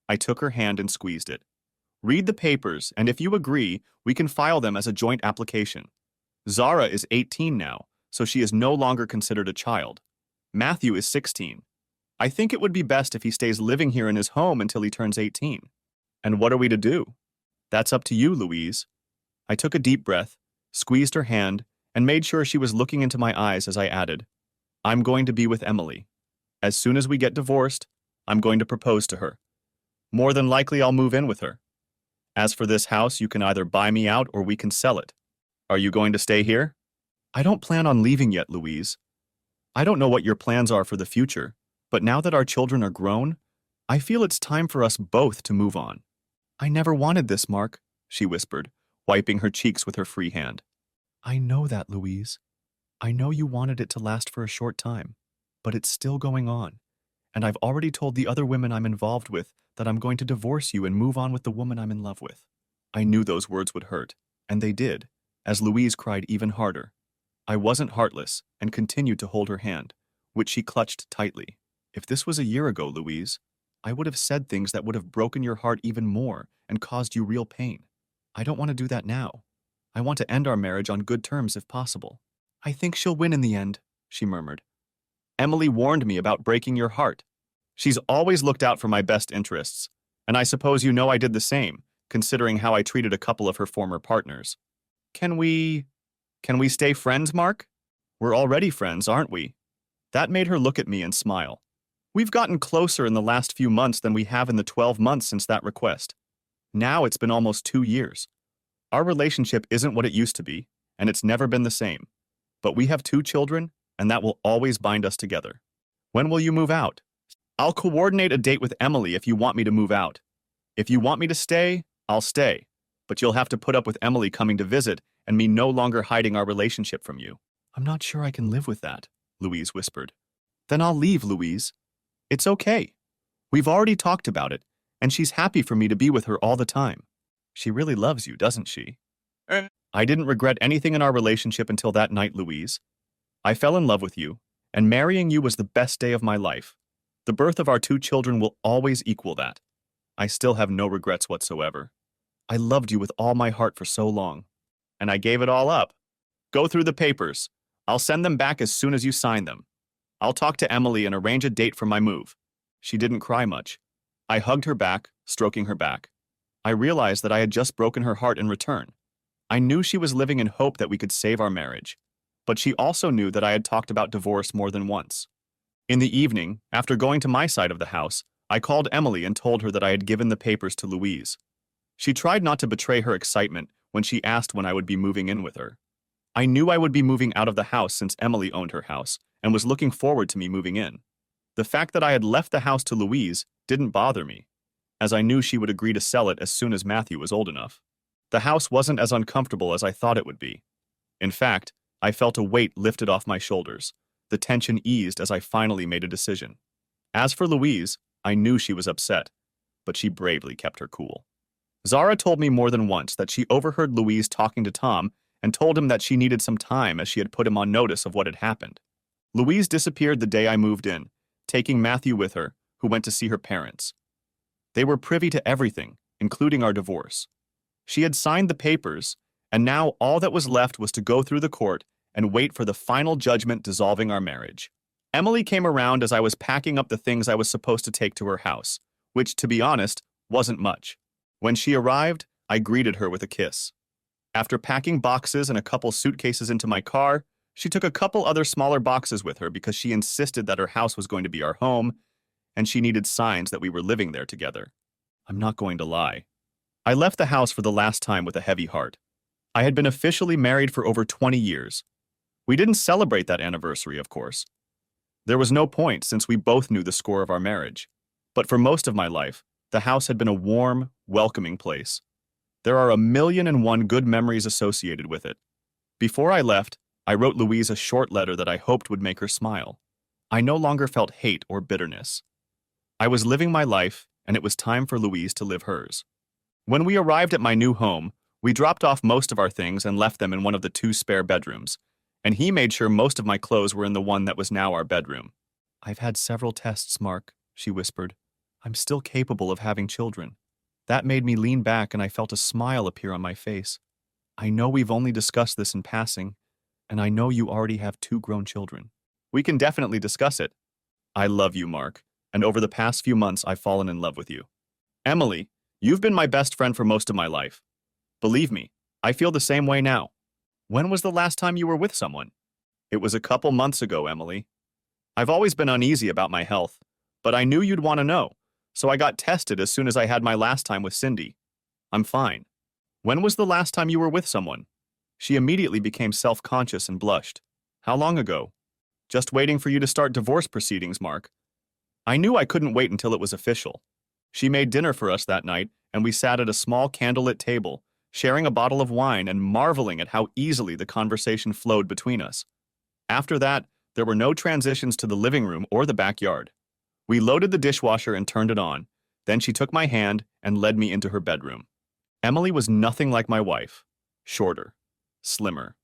I took her hand and squeezed it. "Read the papers, and if you agree, we can file them as a joint application. Zara is 18 now, so she is no longer considered a child. Matthew is 16. I think it would be best if he stays living here in his home until he turns 18. And what are we to do?" "That's up to you, Louise." I took a deep breath, squeezed her hand, and made sure she was looking into my eyes as I added, "I'm going to be with Emily. As soon as we get divorced, I'm going to propose to her. More than likely, I'll move in with her. As for this house, you can either buy me out or we can sell it. Are you going to stay here?" "I don't plan on leaving yet, Louise. I don't know what your plans are for the future, but now that our children are grown, I feel it's time for us both to move on." "I never wanted this, Mark," she whispered, wiping her cheeks with her free hand. "I know that, Louise. I know you wanted it to last for a short time, but it's still going on, and I've already told the other women I'm involved with that I'm going to divorce you and move on with the woman I'm in love with." I knew those words would hurt, and they did, as Louise cried even harder. I wasn't heartless and continued to hold her hand, which she clutched tightly. "If this was a year ago, Louise, I would have said things that would have broken your heart even more and caused you real pain. I don't want to do that now. I want to end our marriage on good terms if possible." "I think she'll win in the end," she murmured. "Emily warned me about breaking your heart. She's always looked out for my best interests, and I suppose you know I did the same, considering how I treated a couple of her former partners. Can we stay friends, Mark? We're already friends, aren't we?" That made her look at me and smile. "We've gotten closer in the last few months than we have in the 12 months since that request. Now it's been almost 2 years. Our relationship isn't what it used to be, and it's never been the same. But we have 2 children, and that will always bind us together. When will you move out?" "I'll coordinate a date with Emily if you want me to move out. If you want me to stay, I'll stay, but you'll have to put up with Emily coming to visit and me no longer hiding our relationship from you." "I'm not sure I can live with that," Louise whispered. "Then I'll leave, Louise. It's okay. We've already talked about it, and she's happy for me to be with her all the time. She really loves you, doesn't she?" I didn't regret anything in our relationship until that night, Louise. I fell in love with you, and marrying you was the best day of my life. The birth of our 2 children will always equal that. I still have no regrets whatsoever. I loved you with all my heart for so long, and I gave it all up. Go through the papers. I'll send them back as soon as you sign them. I'll talk to Emily and arrange a date for my move." She didn't cry much. I hugged her back, stroking her back. I realized that I had just broken her heart in return. I knew she was living in hope that we could save our marriage, but she also knew that I had talked about divorce more than once. In the evening, after going to my side of the house, I called Emily and told her that I had given the papers to Louise. She tried not to betray her excitement when she asked when I would be moving in with her. I knew I would be moving out of the house since Emily owned her house and was looking forward to me moving in. The fact that I had left the house to Louise didn't bother me, as I knew she would agree to sell it as soon as Matthew was old enough. The house wasn't as uncomfortable as I thought it would be. In fact, I felt a weight lifted off my shoulders. The tension eased as I finally made a decision. As for Louise, I knew she was upset, but she bravely kept her cool. Zara told me more than once that she overheard Louise talking to Tom and told him that she needed some time as she had put him on notice of what had happened. Louise disappeared the day I moved in, taking Matthew with her, who went to see her parents. They were privy to everything, including our divorce. She had signed the papers, and now all that was left was to go through the court and wait for the final judgment dissolving our marriage. Emily came around as I was packing up the things I was supposed to take to her house, which, to be honest, wasn't much. When she arrived, I greeted her with a kiss. After packing boxes and a couple suitcases into my car, she took a couple other smaller boxes with her because she insisted that her house was going to be our home and she needed signs that we were living there together. I'm not going to lie. I left the house for the last time with a heavy heart. I had been officially married for over 20 years. We didn't celebrate that anniversary, of course. There was no point since we both knew the score of our marriage. But for most of my life, the house had been a warm, welcoming place. There are 1,000,001 good memories associated with it. Before I left, I wrote Louise a short letter that I hoped would make her smile. I no longer felt hate or bitterness. I was living my life, and it was time for Louise to live hers. When we arrived at my new home, we dropped off most of our things and left them in one of the 2 spare bedrooms, and he made sure most of my clothes were in the one that was now our bedroom. I've had several tests, Mark, she whispered. I'm still capable of having children. That made me lean back and I felt a smile appear on my face. I know we've only discussed this in passing, and I know you already have 2 grown children. We can definitely discuss it. I love you, Mark, and over the past few months I've fallen in love with you. Emily, you've been my best friend for most of my life. Believe me, I feel the same way now. When was the last time you were with someone? It was a couple months ago, Emily. I've always been uneasy about my health, but I knew you'd want to know, so I got tested as soon as I had my last time with Cindy. I'm fine. When was the last time you were with someone? She immediately became self-conscious and blushed. How long ago? Just waiting for you to start divorce proceedings, Mark. I knew I couldn't wait until it was official. She made dinner for us that night, and we sat at a small candlelit table, sharing a bottle of wine and marveling at how easily the conversation flowed between us. After that, there were no transitions to the living room or the backyard. We loaded the dishwasher and turned it on. Then she took my hand and led me into her bedroom. Emily was nothing like my wife. Shorter. Slimmer.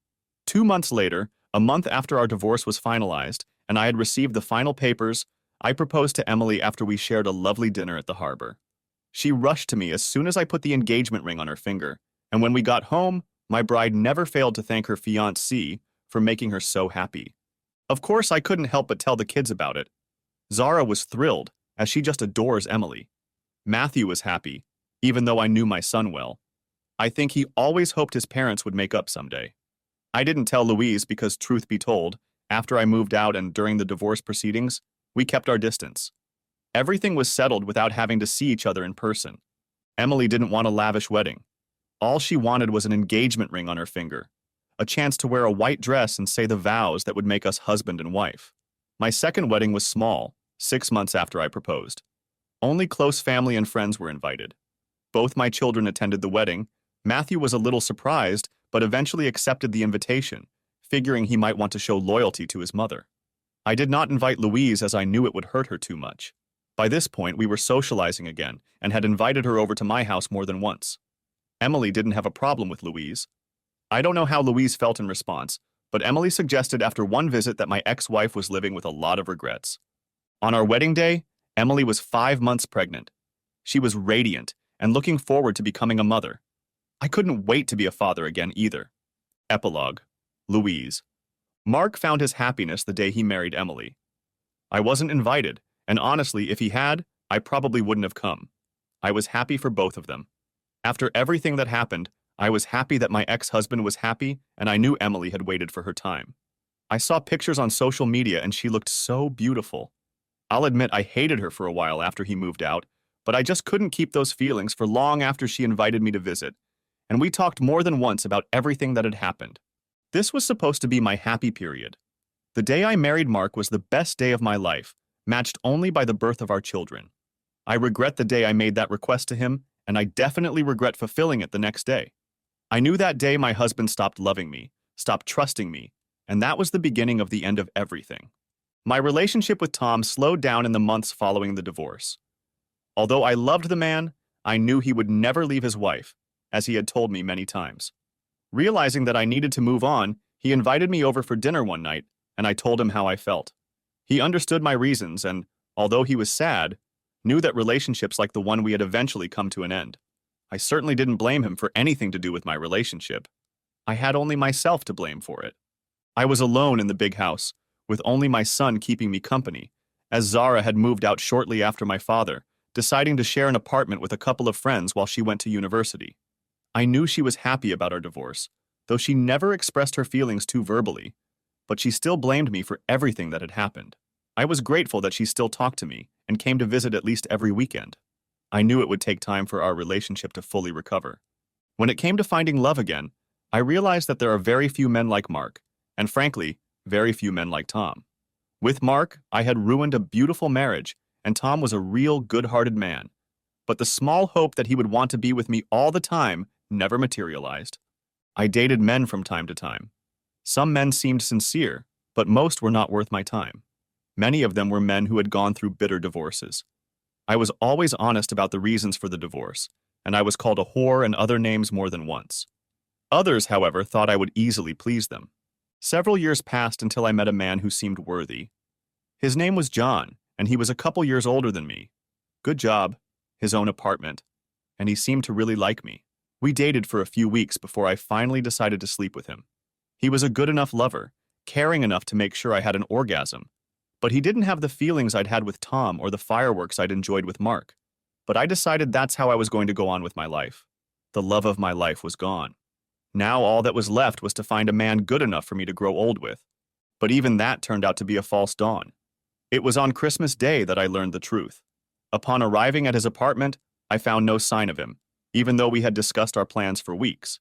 2 months later, a month after our divorce was finalized, and I had received the final papers, I proposed to Emily after we shared a lovely dinner at the harbor. She rushed to me as soon as I put the engagement ring on her finger, and when we got home, my bride never failed to thank her fiancé for making her so happy. Of course, I couldn't help but tell the kids about it. Zara was thrilled, as she just adores Emily. Matthew was happy, even though I knew my son well. I think he always hoped his parents would make up someday. I didn't tell Louise because, truth be told, after I moved out and during the divorce proceedings, we kept our distance. Everything was settled without having to see each other in person. Emily didn't want a lavish wedding. All she wanted was an engagement ring on her finger, a chance to wear a white dress and say the vows that would make us husband and wife. My second wedding was small, 6 months after I proposed. Only close family and friends were invited. Both my children attended the wedding. Matthew was a little surprised, but eventually accepted the invitation, figuring he might want to show loyalty to his mother. I did not invite Louise as I knew it would hurt her too much. By this point, we were socializing again and had invited her over to my house more than once. Emily didn't have a problem with Louise. I don't know how Louise felt in response, but Emily suggested after one visit that my ex-wife was living with a lot of regrets. On our wedding day, Emily was 5 months pregnant. She was radiant and looking forward to becoming a mother. I couldn't wait to be a father again either. Epilogue. Louise. Mark found his happiness the day he married Emily. I wasn't invited, and honestly, if he had, I probably wouldn't have come. I was happy for both of them. After everything that happened, I was happy that my ex-husband was happy, and I knew Emily had waited for her time. I saw pictures on social media and she looked so beautiful. I'll admit I hated her for a while after he moved out, but I just couldn't keep those feelings for long after she invited me to visit, and we talked more than once about everything that had happened. This was supposed to be my happy period. The day I married Mark was the best day of my life, matched only by the birth of our children. I regret the day I made that request to him, and I definitely regret fulfilling it the next day. I knew that day my husband stopped loving me, stopped trusting me, and that was the beginning of the end of everything. My relationship with Tom slowed down in the months following the divorce. Although I loved the man, I knew he would never leave his wife, as he had told me many times. Realizing that I needed to move on, he invited me over for dinner one night, and I told him how I felt. He understood my reasons and, although he was sad, knew that relationships like the one we had eventually come to an end. I certainly didn't blame him for anything to do with my relationship. I had only myself to blame for it. I was alone in the big house, with only my son keeping me company, as Zara had moved out shortly after my father, deciding to share an apartment with a couple of friends while she went to university. I knew she was happy about our divorce, though she never expressed her feelings too verbally, but she still blamed me for everything that had happened. I was grateful that she still talked to me and came to visit at least every weekend. I knew it would take time for our relationship to fully recover. When it came to finding love again, I realized that there are very few men like Mark, and frankly, very few men like Tom. With Mark, I had ruined a beautiful marriage, and Tom was a real good-hearted man. But the small hope that he would want to be with me all the time never materialized. I dated men from time to time. Some men seemed sincere, but most were not worth my time. Many of them were men who had gone through bitter divorces. I was always honest about the reasons for the divorce, and I was called a whore and other names more than once. Others, however, thought I would easily please them. Several years passed until I met a man who seemed worthy. His name was John, and he was a couple years older than me. Good job, his own apartment, and he seemed to really like me. We dated for a few weeks before I finally decided to sleep with him. He was a good enough lover, caring enough to make sure I had an orgasm, but he didn't have the feelings I'd had with Tom or the fireworks I'd enjoyed with Mark. But I decided that's how I was going to go on with my life. The love of my life was gone. Now all that was left was to find a man good enough for me to grow old with. But even that turned out to be a false dawn. It was on Christmas Day that I learned the truth. Upon arriving at his apartment, I found no sign of him, even though we had discussed our plans for weeks.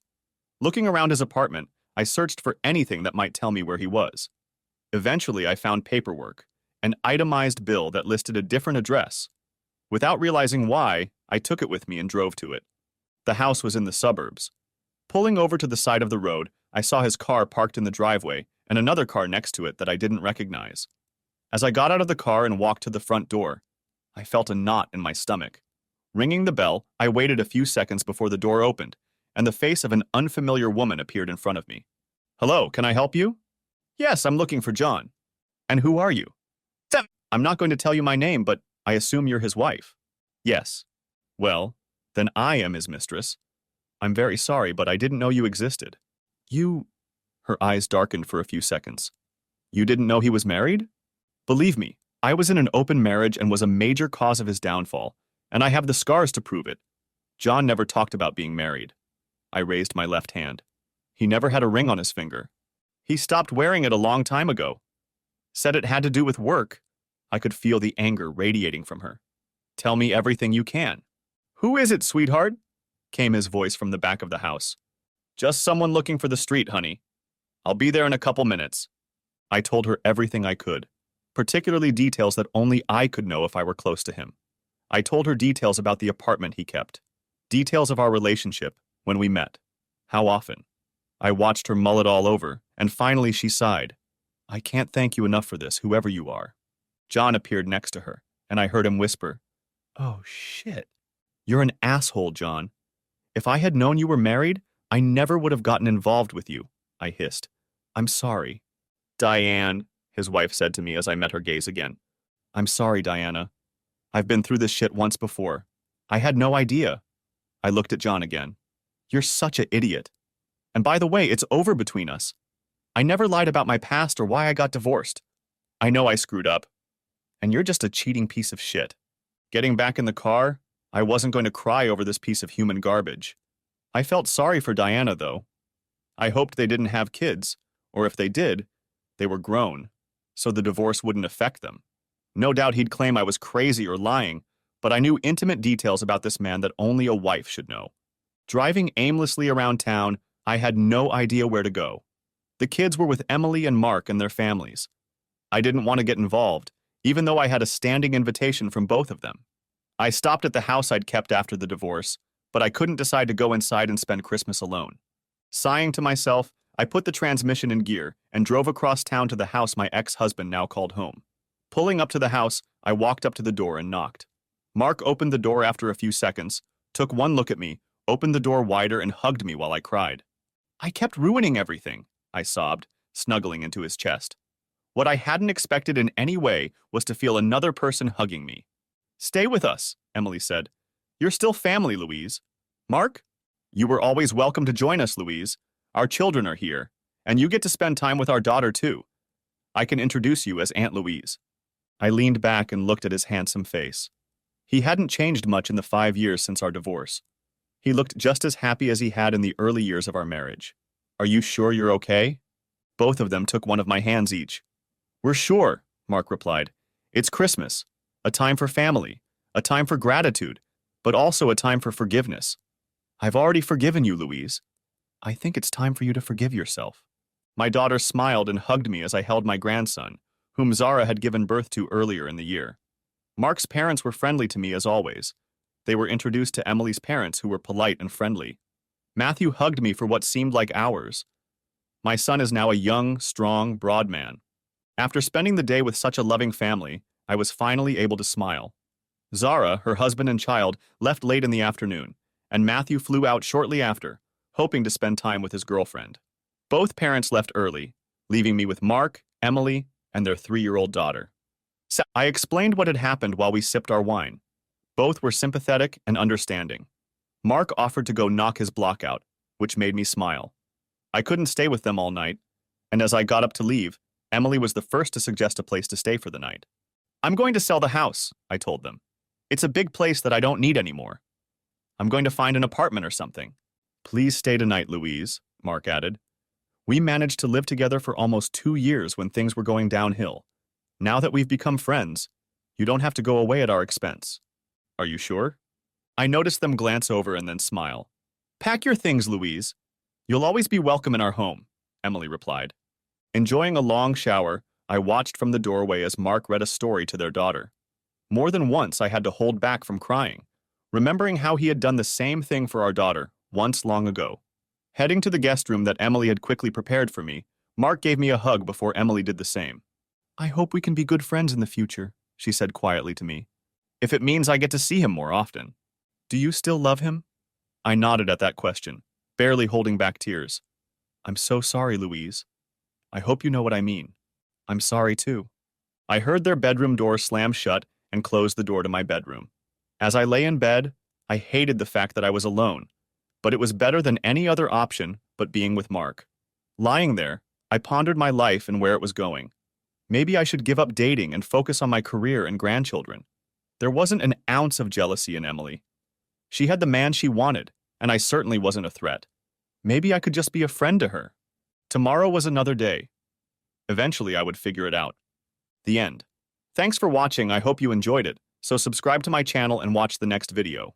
Looking around his apartment, I searched for anything that might tell me where he was. Eventually, I found paperwork, an itemized bill that listed a different address. Without realizing why, I took it with me and drove to it. The house was in the suburbs. Pulling over to the side of the road, I saw his car parked in the driveway and another car next to it that I didn't recognize. As I got out of the car and walked to the front door, I felt a knot in my stomach. Ringing the bell, I waited a few seconds before the door opened, and the face of an unfamiliar woman appeared in front of me. "Hello, can I help you?" "Yes, I'm looking for John." "And who are you?" "I'm not going to tell you my name, but I assume you're his wife." "Yes." "Well, then I am his mistress. I'm very sorry, but I didn't know you existed." "You—" Her eyes darkened for a few seconds. "You didn't know he was married?" "Believe me, I was in an open marriage and was a major cause of his downfall, and I have the scars to prove it. John never talked about being married." I raised my left hand. "He never had a ring on his finger. He stopped wearing it a long time ago. Said it had to do with work." I could feel the anger radiating from her. "Tell me everything you can." "Who is it, sweetheart?" came his voice from the back of the house. "Just someone looking for the street, honey. I'll be there in a couple minutes." I told her everything I could, particularly details that only I could know if I were close to him. I told her details about the apartment he kept, details of our relationship, when we met, how often. I watched her mull it all over, and finally she sighed. "I can't thank you enough for this, whoever you are." John appeared next to her, and I heard him whisper, "Oh, shit. You're an asshole, John. If I had known you were married, I never would have gotten involved with you," I hissed. "I'm sorry." "Diane," his wife said to me as I met her gaze again. "I'm sorry, Diana. I've been through this shit once before. I had no idea." I looked at John again. "You're such an idiot. And by the way, it's over between us. I never lied about my past or why I got divorced. I know I screwed up. And you're just a cheating piece of shit." Getting back in the car, I wasn't going to cry over this piece of human garbage. I felt sorry for Diana, though. I hoped they didn't have kids, or if they did, they were grown, so the divorce wouldn't affect them. No doubt he'd claim I was crazy or lying, but I knew intimate details about this man that only a wife should know. Driving aimlessly around town, I had no idea where to go. The kids were with Emily and Mark and their families. I didn't want to get involved, even though I had a standing invitation from both of them. I stopped at the house I'd kept after the divorce, but I couldn't decide to go inside and spend Christmas alone. Sighing to myself, I put the transmission in gear and drove across town to the house my ex-husband now called home. Pulling up to the house, I walked up to the door and knocked. Mark opened the door after a few seconds, took one look at me, opened the door wider and hugged me while I cried. "I kept ruining everything," I sobbed, snuggling into his chest. What I hadn't expected in any way was to feel another person hugging me. "Stay with us," Emily said. "You're still family, Louise." "Mark?" "You were always welcome to join us, Louise. Our children are here, and you get to spend time with our daughter, too. I can introduce you as Aunt Louise." I leaned back and looked at his handsome face. He hadn't changed much in the 5 years since our divorce. He looked just as happy as he had in the early years of our marriage. Are you sure you're okay? Both of them took one of my hands each. We're sure, Mark replied. It's Christmas, a time for family, a time for gratitude, but also a time for forgiveness. I've already forgiven you, Louise. I think it's time for you to forgive yourself. My daughter smiled and hugged me as I held my grandson, whom Zara had given birth to earlier in the year. Mark's parents were friendly to me as always. They were introduced to Emily's parents, who were polite and friendly. Matthew hugged me for what seemed like hours. My son is now a young, strong, broad man. After spending the day with such a loving family, I was finally able to smile. Zara, her husband and child, left late in the afternoon, and Matthew flew out shortly after, hoping to spend time with his girlfriend. Both parents left early, leaving me with Mark, Emily, and their 3-year-old daughter. I explained what had happened while we sipped our wine. Both were sympathetic and understanding. Mark offered to go knock his block out, which made me smile. I couldn't stay with them all night, and as I got up to leave, Emily was the first to suggest a place to stay for the night. I'm going to sell the house, I told them. It's a big place that I don't need anymore. I'm going to find an apartment or something. Please stay tonight, Louise, Mark added. We managed to live together for almost 2 years when things were going downhill. Now that we've become friends, you don't have to go away at our expense. Are you sure? I noticed them glance over and then smile. Pack your things, Louise. You'll always be welcome in our home, Emily replied. Enjoying a long shower, I watched from the doorway as Mark read a story to their daughter. More than once, I had to hold back from crying, remembering how he had done the same thing for our daughter once long ago. Heading to the guest room that Emily had quickly prepared for me, Mark gave me a hug before Emily did the same. I hope we can be good friends in the future, she said quietly to me. If it means I get to see him more often. Do you still love him? I nodded at that question, barely holding back tears. I'm so sorry, Louise. I hope you know what I mean. I'm sorry too. I heard their bedroom door slam shut and close the door to my bedroom. As I lay in bed, I hated the fact that I was alone, but it was better than any other option but being with Mark. Lying there, I pondered my life and where it was going. Maybe I should give up dating and focus on my career and grandchildren. There wasn't an ounce of jealousy in Emily. She had the man she wanted, and I certainly wasn't a threat. Maybe I could just be a friend to her. Tomorrow was another day. Eventually, I would figure it out. The end. Thanks for watching. I hope you enjoyed it, so subscribe to my channel and watch the next video.